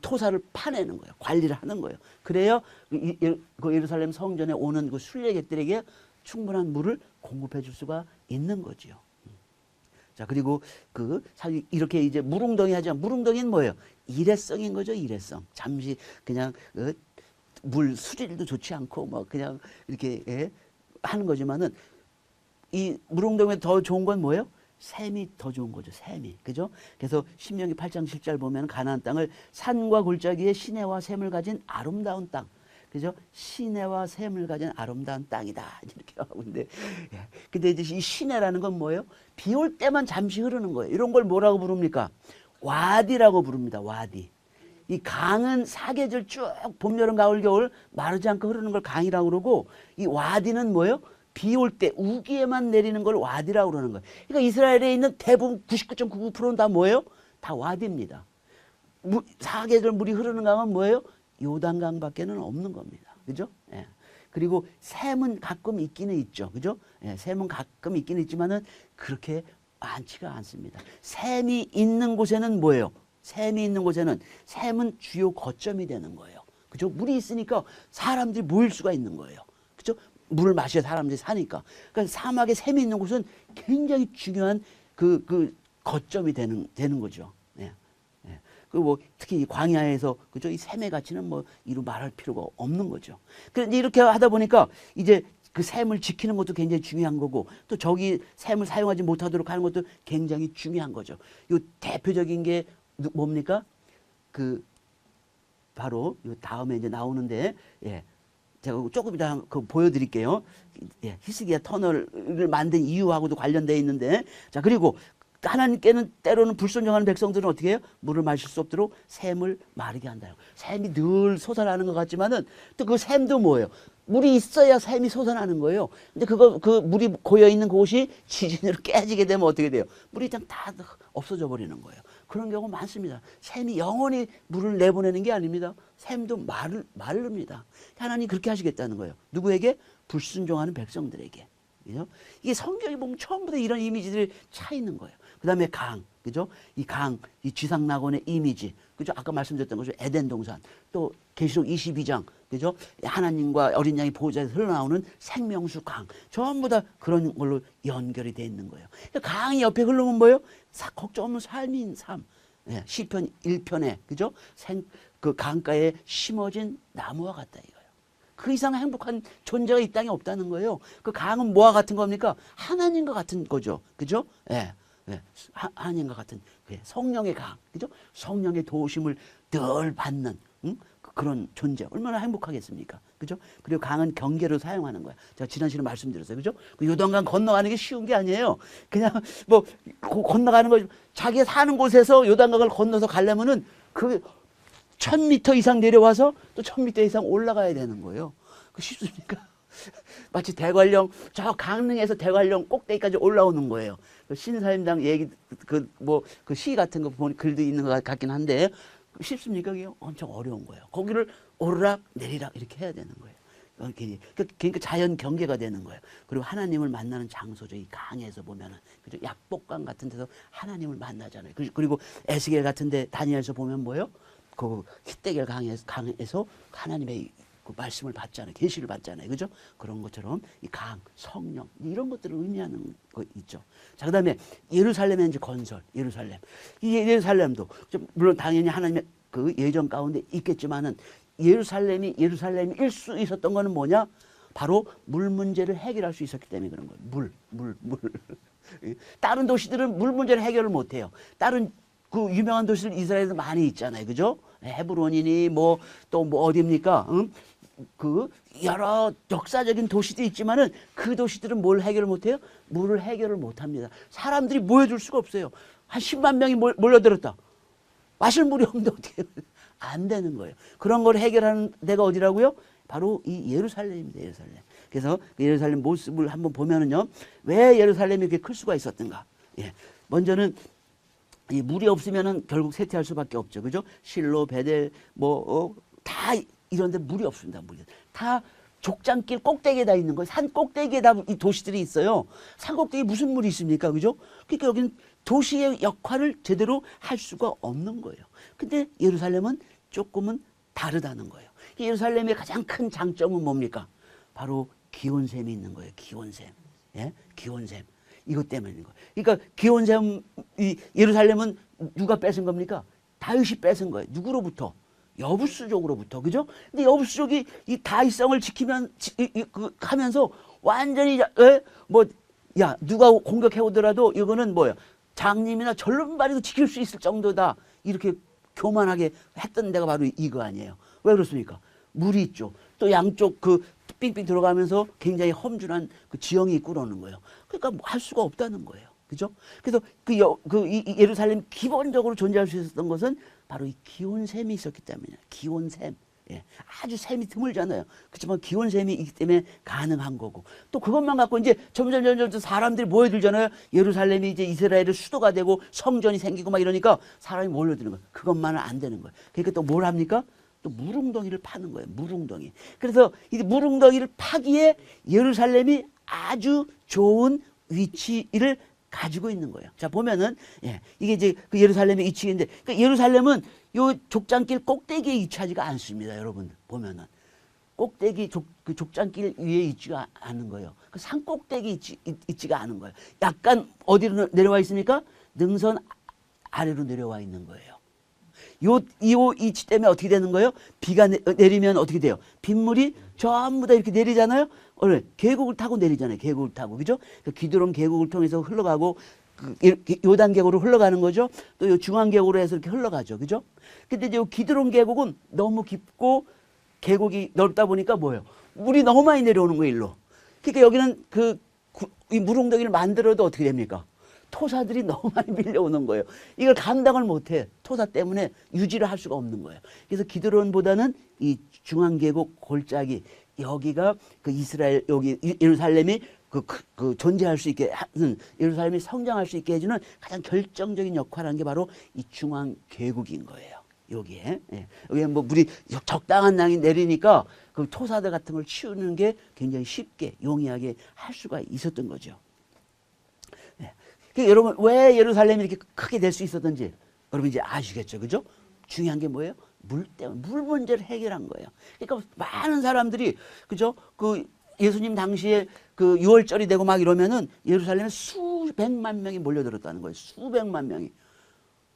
토사를 파내는 거예요. 관리를 하는 거예요. 그래야 그 예루살렘 성전에 오는 그 순례객들에게 충분한 물을 공급해 줄 수가 있는 거지요. 자, 그리고 사실 이렇게 이제 물웅덩이 하지만 물웅덩이는 뭐예요? 일회성인 거죠, 일회성. 잠시 그냥 물 수질도 좋지 않고 뭐 그냥 이렇게 하는 거지만은 이 물웅덩이에 더 좋은 건 뭐예요? 샘이 더 좋은 거죠, 샘이. 그죠? 그래서 신명기 8장 10절 보면 가나안 땅을 산과 골짜기에 시내와 샘을 가진 아름다운 땅. 그죠? 시내와 샘을 가진 아름다운 땅이다. 이렇게 하고 있는데. 근데 이제 이 시내라는 건 뭐예요? 비 올 때만 잠시 흐르는 거예요. 이런 걸 뭐라고 부릅니까? 와디라고 부릅니다. 와디. 이 강은 사계절 쭉 봄, 여름, 가을, 겨울 마르지 않고 흐르는 걸 강이라고 그러고 이 와디는 뭐예요? 비 올 때 우기에만 내리는 걸 와디라고 그러는 거예요. 그러니까 이스라엘에 있는 대부분 99.99%는 다 뭐예요? 다 와디입니다. 사계절 물이 흐르는 강은 뭐예요? 요단강밖에는 없는 겁니다. 그죠? 예. 그리고 샘은 가끔 있기는 있죠. 그죠? 예, 샘은 가끔 있기는 있지만은 그렇게 많지가 않습니다. 샘이 있는 곳에는 뭐예요? 샘이 있는 곳에는 샘은 주요 거점이 되는 거예요. 그죠? 물이 있으니까 사람들이 모일 수가 있는 거예요. 그죠? 물을 마셔야 사람들이 사니까. 그러니까 사막에 샘이 있는 곳은 굉장히 중요한 그 거점이 되는 거죠. 예. 예. 그리고 특히 이 광야에서 그죠? 이 샘의 가치는 이루 말할 필요가 없는 거죠. 그런데 이렇게 하다 보니까 이제 그 샘을 지키는 것도 굉장히 중요한 거고 또 저기 샘을 사용하지 못하도록 하는 것도 굉장히 중요한 거죠. 요 대표적인 게 뭡니까? 바로 요 다음에 이제 나오는데 예. 제가 조금 이따 보여드릴게요. 예. 히스기야 터널을 만든 이유하고도 관련되어 있는데 자 그리고 하나님께는 때로는 불순종하는 백성들은 어떻게 해요? 물을 마실 수 없도록 샘을 마르게 한다요. 샘이 늘 솟아나는 것 같지만은 또 그 샘도 뭐예요? 물이 있어야 샘이 솟아나는 거예요. 근데 그 물이 고여 있는 곳이 지진으로 깨지게 되면 어떻게 돼요? 물이 그냥 다 없어져 버리는 거예요. 그런 경우 많습니다. 샘이 영원히 물을 내보내는 게 아닙니다. 샘도 마릅니다. 하나님 그렇게 하시겠다는 거예요. 누구에게? 불순종하는 백성들에게. 그죠? 이게 성경에 보면 처음부터 이런 이미지들이 차 있는 거예요. 그 다음에 강, 그죠? 이 강, 이 지상낙원의 이미지, 그죠? 아까 말씀드렸던 거죠. 에덴 동산, 또 계시록 22장, 그죠? 하나님과 어린 양이 보호자에서 흘러나오는 생명수 강, 전부 다 그런 걸로 연결이 돼 있는 거예요. 강이 옆에 흐르면 뭐예요? 걱정 없는 삶인 삶. 예, 시편 1편에, 그죠? 그 강가에 심어진 나무와 같다 이거예요. 그 이상 행복한 존재가 이 땅에 없다는 거예요. 그 강은 뭐와 같은 겁니까? 하나님과 같은 거죠. 그죠? 예. 예, 하나님과 같은 성령의 강, 그죠? 성령의 도우심을 늘 받는 그런 존재, 얼마나 행복하겠습니까? 그죠? 그리고 강은 경계로 사용하는 거야. 제가 지난 시간에 말씀드렸어요, 그죠? 그 요단강 건너가는 게 쉬운 게 아니에요. 그냥 뭐 건너가는 거, 자기가 사는 곳에서 요단강을 건너서 가려면은 그 1000m 이상 내려와서 또 1000m 이상 올라가야 되는 거예요. 그 쉽습니까? 마치 대관령 저 강릉에서 대관령 꼭대기까지 올라오는 거예요. 그 신사임당 얘기 그 시 같은 거 보니 글도 있는 것 같긴 한데 쉽습니까? 그게 엄청 어려운 거예요. 거기를 오르락 내리락 이렇게 해야 되는 거예요. 그러니까 자연 경계가 되는 거예요. 그리고 하나님을 만나는 장소죠. 이 강에서 보면은 그죠? 약복강 같은 데서 하나님을 만나잖아요. 그리고 에스겔 같은데 다니엘서 보면 뭐요? 그 히데겔 강에서 하나님의 그 말씀을 받잖아요. 계시를 받잖아요. 그죠? 그런 것처럼 이 강, 성령 이런 것들을 의미하는 거 있죠. 자, 그다음에 예루살렘의 이제 건설, 예루살렘. 이 예루살렘도 물론 당연히 하나님의 그 예정 가운데 있겠지만은 예루살렘일 수 있었던 거는 뭐냐? 바로 물 문제를 해결할 수 있었기 때문에 그런 거예요. 물. 다른 도시들은 물 문제를 해결을 못 해요. 다른 그 유명한 도시들 이스라엘에서 많이 있잖아요. 그죠? 헤브론이니 뭐 또 뭐 어디입니까? 그 여러 역사적인 도시도 있지만은 그 도시들은 뭘 해결을 못 해요? 물을 해결을 못 합니다. 사람들이 모여줄 수가 없어요. 한 10만 명이 몰려들었다. 마실 물이 없는데 어떻게 안 되는 거예요. 그런 걸 해결하는 데가 어디라고요? 바로 이 예루살렘입니다. 예루살렘. 그래서 그 예루살렘 모습을 한번 보면은요. 왜 예루살렘이 이렇게 클 수가 있었던가? 예. 먼저는 이 물이 없으면은 결국 쇠퇴할 수밖에 없죠. 그죠? 실로, 베델, 다 이런데 물이 없습니다. 다 족장길 꼭대기에다 있는 거예요. 산 꼭대기에다 이 도시들이 있어요. 산 꼭대기에 무슨 물이 있습니까? 그죠? 그러니까 여기는 도시의 역할을 제대로 할 수가 없는 거예요. 근데 예루살렘은 조금은 다르다는 거예요. 예루살렘의 가장 큰 장점은 뭡니까? 바로 기온샘이 있는 거예요. 기온샘. 예? 기온샘. 이것 때문인 거예요. 그러니까 기온샘, 이 예루살렘은 누가 뺏은 겁니까? 다윗이 뺏은 거예요. 누구로부터? 여부수족으로부터. 그죠? 근데 여부수족이 이 다윗성을 지키면 하면서 완전히 누가 공격해 오더라도 이거는 뭐야? 장님이나 절름발이도 지킬 수 있을 정도다. 이렇게 교만하게 했던 데가 바로 이거 아니에요. 왜 그렇습니까? 물이 있죠. 또 양쪽 그 삥삥 들어가면서 굉장히 험준한 그 지형이 있고 그러는 거예요. 그러니까 뭐 할 수가 없다는 거예요. 그죠? 그래서 이 예루살렘 기본적으로 존재할 수 있었던 것은 바로 이 기온샘이 있었기 때문이에요. 기온샘. 예. 아주 샘이 드물잖아요. 그렇지만 기온샘이 있기 때문에 가능한 거고. 또 그것만 갖고 이제 점점 사람들이 모여들잖아요. 예루살렘이 이제 이스라엘의 수도가 되고 성전이 생기고 막 이러니까 사람이 몰려드는 거예요. 그것만은 안 되는 거예요. 그러니까 또 뭘 합니까? 또 물웅덩이를 파는 거예요. 물웅덩이. 그래서 이 물웅덩이를 파기에 예루살렘이 아주 좋은 위치를 가지고 있는 거예요. 자, 보면은, 이게 이제 그 예루살렘의 위치인데, 그러니까 예루살렘은 요 족장길 꼭대기에 위치하지가 않습니다. 여러분, 보면은. 꼭대기, 그 족장길 위에 있지가 않은 거예요. 그 산 꼭대기 있지가 않은 거예요. 약간 어디로 내려와 있습니까? 능선 아래로 내려와 있는 거예요. 이 위치 때문에 어떻게 되는 거예요? 비가 내리면 어떻게 돼요? 빗물이 전부 다 이렇게 내리잖아요? 계곡을 타고 내리잖아요. 계곡을 타고. 그죠? 기드론 계곡을 통해서 흘러가고, 요단 계곡으로 흘러가는 거죠? 또 요 중앙 계곡으로 해서 이렇게 흘러가죠. 그죠? 근데 이제 요 기드론 계곡은 너무 깊고, 계곡이 넓다 보니까 뭐예요? 물이 너무 많이 내려오는 거예요, 일로. 그러니까 여기는 이 물웅덩이를 만들어도 어떻게 됩니까? 토사들이 너무 많이 밀려오는 거예요. 이걸 감당을 못해. 토사 때문에 유지를 할 수가 없는 거예요. 그래서 기드론보다는 이 중앙계곡 골짜기, 여기가 그 이스라엘, 여기 예루살렘이 그 존재할 수 있게 하는, 예루살렘이 성장할 수 있게 해주는 가장 결정적인 역할을 하는 게 바로 이 중앙계곡인 거예요. 여기에. 여기에 뭐 물이 적당한 양이 내리니까 그 토사들 같은 걸 치우는 게 굉장히 쉽게, 용이하게 할 수가 있었던 거죠. 그러니까 여러분 왜 예루살렘이 이렇게 크게 될 수 있었던지 여러분 이제 아시겠죠, 그죠? 중요한 게 뭐예요? 물 때문에 물 문제를 해결한 거예요. 그러니까 많은 사람들이 그죠? 그 예수님 당시에 그 유월절이 되고 막 이러면은 예루살렘에 수백만 명이 몰려들었다는 거예요. 수백만 명이.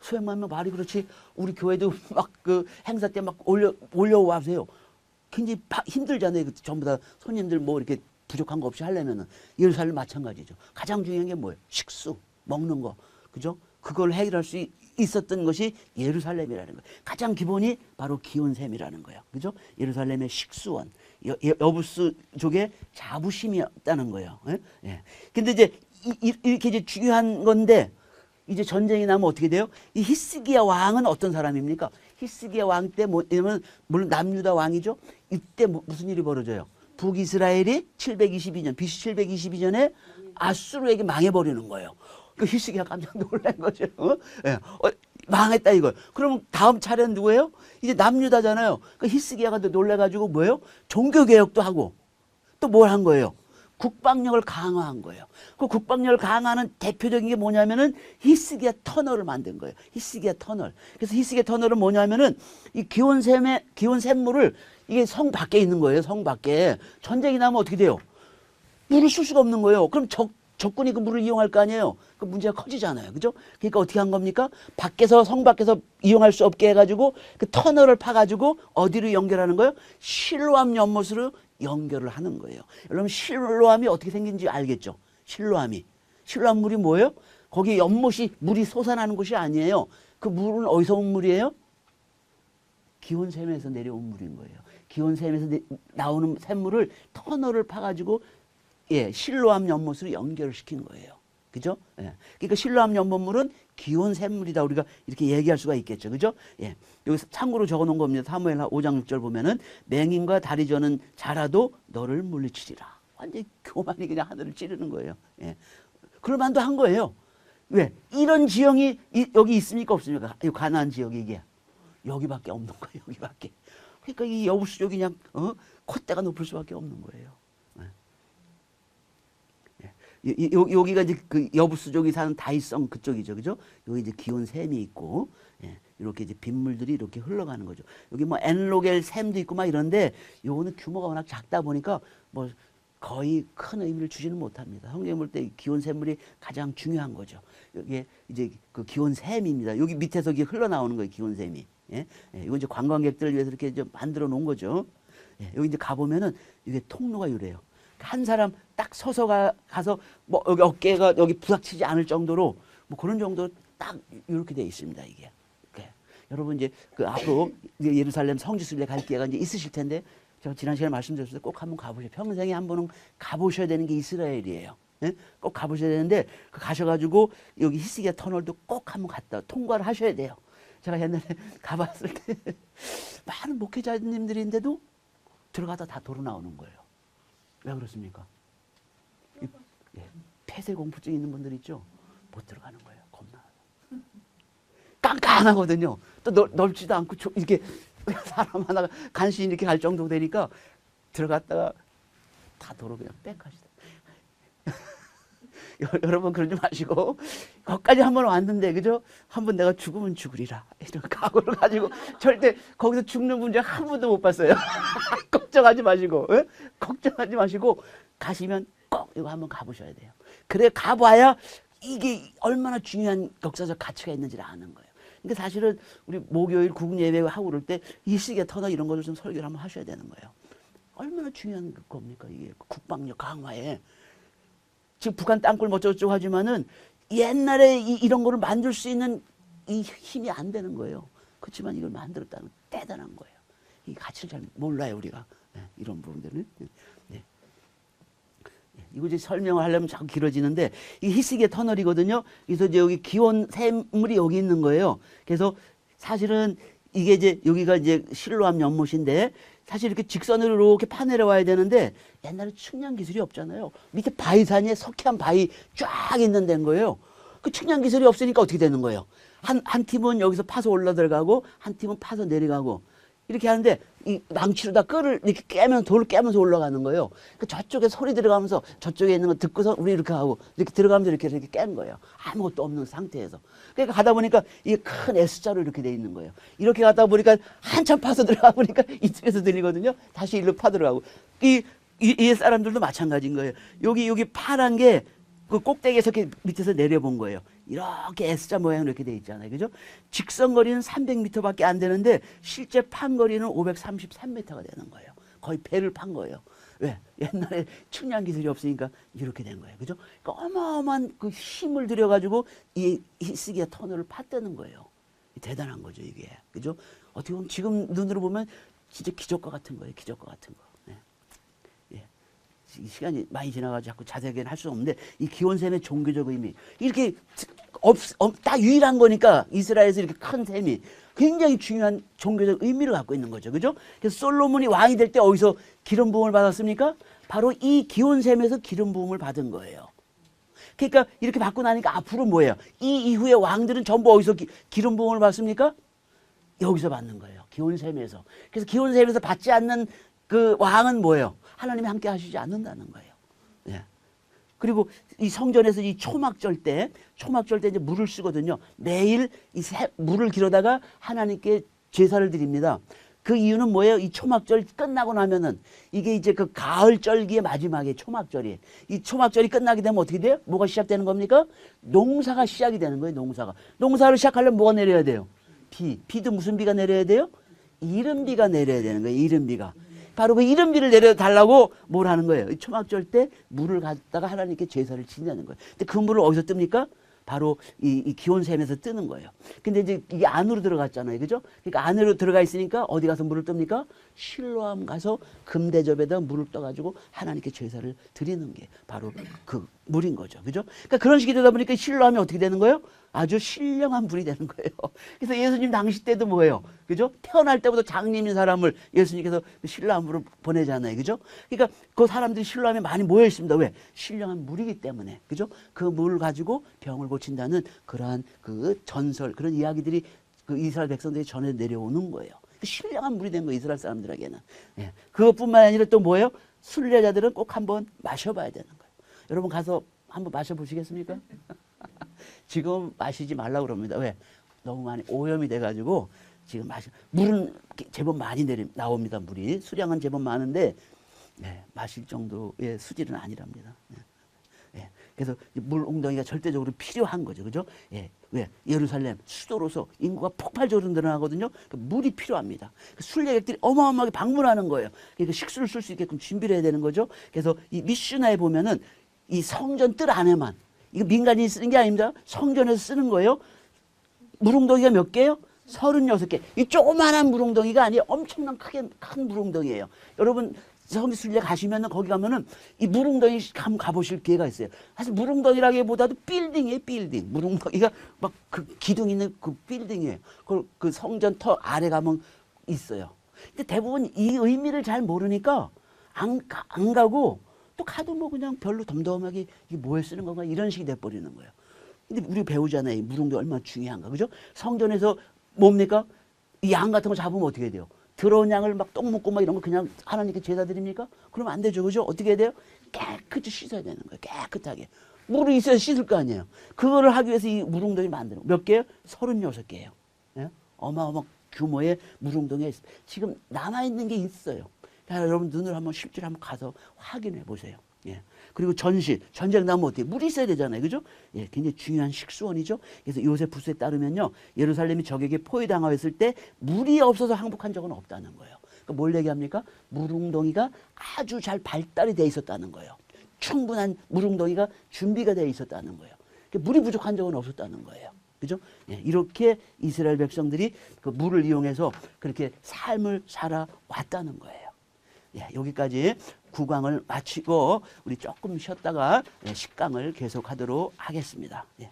수백만 명 말이 그렇지. 우리 교회도 막 그 행사 때 막 올려와세요. 굉장히 힘들잖아요. 그 전부 다 손님들 뭐 이렇게 부족한 거 없이 하려면은 예루살렘 마찬가지죠. 가장 중요한 게 뭐예요? 식수, 먹는 거, 그죠? 그걸 해결할 수 있었던 것이 예루살렘이라는 거예요. 가장 기본이 바로 기온샘이라는 거예요. 그죠? 예루살렘의 식수원, 여부스족의 자부심이었다는 거예요. 예? 예. 근데 이제 이렇게 이제 중요한 건데 이제 전쟁이 나면 어떻게 돼요? 이 히스기야 왕은 어떤 사람입니까? 히스기야 왕 때 뭐냐면 물론 남유다 왕이죠. 이때 무슨 일이 벌어져요? 북이스라엘이 722년 BC 722년에 아수르에게 망해버리는 거예요. 그 히스기야 깜짝 놀란 거죠. 예. 망했다 이걸. 그러면 다음 차례는 누구예요? 이제 남유다잖아요. 그 히스기야가 또 놀래가지고 뭐예요? 종교개혁도 하고 또 뭘 한 거예요? 국방력을 강화한 거예요. 그 국방력을 강화하는 대표적인 게 뭐냐면은 히스기야 터널을 만든 거예요. 히스기야 터널. 그래서 히스기야 터널은 뭐냐면은 이 기온샘물을 이게 성 밖에 있는 거예요. 성 밖에. 전쟁이 나면 어떻게 돼요? 물을 쓸 수가 없는 거예요. 그럼 적군이 그 물을 이용할 거 아니에요. 그 문제가 커지잖아요. 그죠? 그러니까 어떻게 한 겁니까? 성 밖에서 이용할 수 없게 해가지고 그 터널을 파가지고 어디로 연결하는 거예요? 실로암 연못으로 연결을 하는 거예요. 여러분 실로암이 어떻게 생긴지 알겠죠? 실로암 물이 뭐예요? 거기 연못이 물이 솟아나는 곳이 아니에요. 그 물은 어디서 온 물이에요? 기온샘에서 내려온 물인 거예요. 기온샘에서 나오는 샘물을 터널을 파가지고 실로암 연못으로 연결을 시킨 거예요. 그죠? 예. 그러니까 실로암 연못물은 기온 샘물이다. 우리가 이렇게 얘기할 수가 있겠죠. 그죠? 예. 여기서 참고로 적어 놓은 겁니다. 사무엘 5장 6절 보면은 맹인과 다리 저는 자라도 너를 물리치리라. 완전히 교만이 그냥 하늘을 찌르는 거예요. 예. 그럴 만도 한 거예요. 왜? 이런 지형이 여기 있습니까? 없습니까? 가나안 지역이 이게. 여기밖에 없는 거예요. 여기밖에. 그러니까 이 여부수족이 그냥 콧대가 높을 수밖에 없는 거예요. 여기가 이제 그 여부수족이 사는 다윗성 그쪽이죠, 그죠? 여기 이제 기온샘이 있고, 이렇게 이제 빗물들이 이렇게 흘러가는 거죠. 여기 뭐 엔로겔 샘도 있고 막 이런데, 요거는 규모가 워낙 작다 보니까 뭐 거의 큰 의미를 주지는 못합니다. 성경에 볼 때 기온샘물이 가장 중요한 거죠. 여기 이제 그 기온샘입니다. 여기 밑에서 이게 흘러나오는 거예요, 기온샘이. 이거 이제 관광객들을 위해서 이렇게 좀 만들어 놓은 거죠. 여기 이제 가보면은 이게 통로가 이래요. 한 사람 딱 서서 가서 뭐 여기 어깨가 여기 부닥치지 않을 정도로 뭐 그런 정도 딱 이렇게 돼 있습니다, 이게. 여러분 이제 그 앞으로 예루살렘 성지순례 갈 기회가 이제 있으실 텐데 제가 지난 시간에 말씀드렸을 때 꼭 한번 가보세요. 평생에 한 번은 가보셔야 되는 게 이스라엘이에요. 꼭 가보셔야 되는데 가셔가지고 여기 히스기야 터널도 꼭 한번 갔다 통과를 하셔야 돼요. 제가 옛날에 가봤을 때 많은 목회자님들인데도 들어가다 다 도로 나오는 거예요. 왜 그렇습니까? 폐쇄 공포증 있는 분들 있죠? 못 들어가는 거예요. 겁나. 깜깜하거든요. 또 넓지도 않고 이렇게 사람 하나가 간신히 이렇게 갈 정도 되니까 들어갔다가 다 도로 그냥 빽 하시다. 여러분 그러지 마시고 거기까지 한 번 왔는데 그죠? 한 번 내가 죽으면 죽으리라 이런 각오를 가지고 절대 거기서 죽는 분들 한 번도 못 봤어요. 걱정하지 마시고 걱정하지 마시고 가시면 꼭 이거 한번 가보셔야 돼요. 그래 가봐야 이게 얼마나 중요한 역사적 가치가 있는지를 아는 거예요. 그러니까 사실은 우리 목요일 구금 예배 하고 그럴 때 이 시기에 터나 이런 것을 좀 설교를 한번 하셔야 되는 거예요. 얼마나 중요한 겁니까 이게 국방력 강화에. 지금 북한 땅굴 뭐 어쩌고저쩌고 하지만은 옛날에 이런 거를 만들 수 있는 이 힘이 안 되는 거예요. 그렇지만 이걸 만들었다는 대단한 거예요. 이 가치를 잘 몰라요 우리가. 이런 부분들은. 이거 이제 설명을 하려면 자꾸 길어지는데 이 히스기야 터널이거든요. 그래서 이제 여기 기온 샘물이 여기 있는 거예요. 그래서 사실은 이게 이제 여기가 이제 실로암 연못인데 사실 이렇게 직선으로 이렇게 파내려와야 되는데 옛날에 측량 기술이 없잖아요. 밑에 바위산에 석회암 바위 쫙 있는 데인 거예요. 그 측량 기술이 없으니까 어떻게 되는 거예요? 한 팀은 여기서 파서 올라 들어가고 한 팀은 파서 내려가고 이렇게 하는데 이 망치로 다 끈을 이렇게 깨면 돌을 깨면서 올라가는 거예요. 그 저쪽에 소리 들어가면서 저쪽에 있는 거 듣고서 우리 이렇게 하고 이렇게 들어가면서 이렇게 깬 거예요. 아무것도 없는 상태에서. 그러니까 가다 보니까 이게 큰 S자로 이렇게 돼 있는 거예요. 이렇게 가다 보니까 한참 파서 들어가 보니까 이쪽에서 들리거든요. 다시 일로 파 들어가고. 이 사람들도 마찬가지인 거예요. 여기 파란 게 그 꼭대기에서 이렇게 밑에서 내려본 거예요. 이렇게 S자 모양으로 이렇게 돼 있잖아요. 그죠? 직선거리는 300m밖에 안 되는데 실제 판 거리는 533m가 되는 거예요. 거의 배를 판 거예요. 왜? 옛날에 측량 기술이 없으니까 이렇게 된 거예요. 그죠? 그러니까 어마어마한 그 힘을 들여가지고 이 히스기야 터널을 팠다는 거예요. 대단한 거죠, 이게. 그죠? 어떻게 보면 지금 눈으로 보면 진짜 기적과 같은 거예요. 기적과 같은 거. 네. 시간이 많이 지나가지고 자꾸 자세하게는 할 수 없는데 이 기원샘의 종교적 의미 이렇게 다 유일한 거니까 이스라엘에서 이렇게 큰 샘이 굉장히 중요한 종교적 의미를 갖고 있는 거죠. 그죠? 그래서 솔로몬이 왕이 될 때 어디서 기름 부음을 받았습니까? 바로 이 기원샘에서 기름 부음을 받은 거예요. 그러니까 이렇게 받고 나니까 앞으로 뭐예요? 이 이후에 왕들은 전부 어디서 기름 부음을 받습니까? 여기서 받는 거예요. 기원샘에서. 그래서 기원샘에서 받지 않는 그 왕은 뭐예요? 하나님이 함께 하시지 않는다는 거예요. 예. 그리고 이 성전에서 이 초막절 때 이제 물을 쓰거든요. 매일 물을 길어다가 하나님께 제사를 드립니다. 그 이유는 뭐예요? 이 초막절 끝나고 나면은 이게 이제 그 가을 절기의 마지막에 초막절이. 이 초막절이 끝나게 되면 어떻게 돼요? 뭐가 시작되는 겁니까? 농사가 시작이 되는 거예요, 농사가. 농사를 시작하려면 뭐가 내려야 돼요? 비도 무슨 비가 내려야 돼요? 이른비가 내려야 되는 거예요, 이른비가. 바로 그 이른비를 내려달라고 뭘 하는 거예요? 초막절 때 물을 갖다가 하나님께 제사를 지내는 거예요. 근데 그 물을 어디서 뜹니까? 바로 이 기온샘에서 뜨는 거예요. 근데 이제 이게 안으로 들어갔잖아요. 그죠? 그러니까 안으로 들어가 있으니까 어디 가서 물을 뜹니까? 실로암 가서 금대접에다 물을 떠가지고 하나님께 제사를 드리는 게 바로 그 물인 거죠. 그죠? 그러니까 그런 식이 되다 보니까 실로암이 어떻게 되는 거예요? 아주 신령한 분이 되는 거예요. 그래서 예수님 당시 때도 뭐예요? 그죠? 태어날 때부터 장님인 사람을 예수님께서 신랑으로 보내잖아요. 그죠? 그러니까 그 사람들이 신랑에 많이 모여 있습니다. 왜? 신령한 물이기 때문에. 그죠? 그 물을 가지고 병을 고친다는 그러한 그 전설, 그런 이야기들이 그 이스라엘 백성들이 전해 내려오는 거예요. 신령한 물이 된 거예요. 이스라엘 사람들에게는. 예. 그것뿐만 아니라 또 뭐예요? 순례자들은 꼭 한번 마셔봐야 되는 거예요. 여러분 가서 한번 마셔보시겠습니까? 지금 마시지 말라고 그럽니다. 왜? 너무 많이 오염이 돼가지고 지금 물은 제법 많이 나옵니다. 물이. 수량은 제법 많은데 마실 정도의 수질은 아니랍니다. 그래서 물 웅덩이가 절대적으로 필요한 거죠. 그죠? 왜? 예루살렘 수도로서 인구가 폭발적으로 늘어나거든요. 물이 필요합니다. 순례객들이 어마어마하게 방문하는 거예요. 그러니까 식수를 쓸 수 있게끔 준비를 해야 되는 거죠. 그래서 이 미슈나에 보면은 이 성전 뜰 안에만, 이거 민간인이 쓰는 게 아닙니다. 성전에서 쓰는 거예요. 물웅덩이가 몇 개요? 36개. 이 조그만한 물웅덩이가 아니에요. 엄청난 큰 물웅덩이에요. 여러분 성지순례 가시면은 거기 가면은 이 물웅덩이 한번 가보실 기회가 있어요. 사실 물웅덩이라기보다도 빌딩이에요, 빌딩. 물웅덩이가 막 그 기둥 있는 그 빌딩이에요. 그 성전 터 아래 가면 있어요. 근데 대부분 이 의미를 잘 모르니까 안 가고 또 가도 뭐 그냥 별로 덤덤하게 이게 뭐에 쓰는 건가 이런 식이 돼버리는 거예요. 근데 우리 배우잖아요. 이 물웅덩이 얼마나 중요한가. 그죠? 성전에서 뭡니까? 이 양 같은 거 잡으면 어떻게 돼요? 더러운 양을 막 똥 묻고 막 이런 거 그냥 하나님께 제사 드립니까? 그러면 안 되죠. 그죠? 어떻게 해야 돼요? 깨끗이 씻어야 되는 거예요. 깨끗하게. 물이 있어야 씻을 거 아니에요. 그거를 하기 위해서 이 물웅덩이 만드는 거. 몇 개요? 36개예요. 예? 어마어마 규모의 물웅덩이가 있어요. 지금 남아있는 게 있어요. 그러니까 여러분 눈을 한번 실제로 한번 가서 확인해 보세요. 예. 그리고 전쟁 나면 어떻게 물이 있어야 되잖아요. 그죠? 예, 굉장히 중요한 식수원이죠. 그래서 요세푸스에 따르면요. 예루살렘이 적에게 포위당하였을 때 물이 없어서 항복한 적은 없다는 거예요. 그러니까 뭘 얘기합니까? 물웅덩이가 아주 잘 발달이 돼 있었다는 거예요. 충분한 물웅덩이가 준비가 돼 있었다는 거예요. 그러니까 물이 부족한 적은 없었다는 거예요. 그죠? 예, 이렇게 이스라엘 백성들이 그 물을 이용해서 그렇게 삶을 살아왔다는 거예요. 예, 여기까지 구강을 마치고 우리 조금 쉬었다가 식강을 계속하도록 하겠습니다. 예.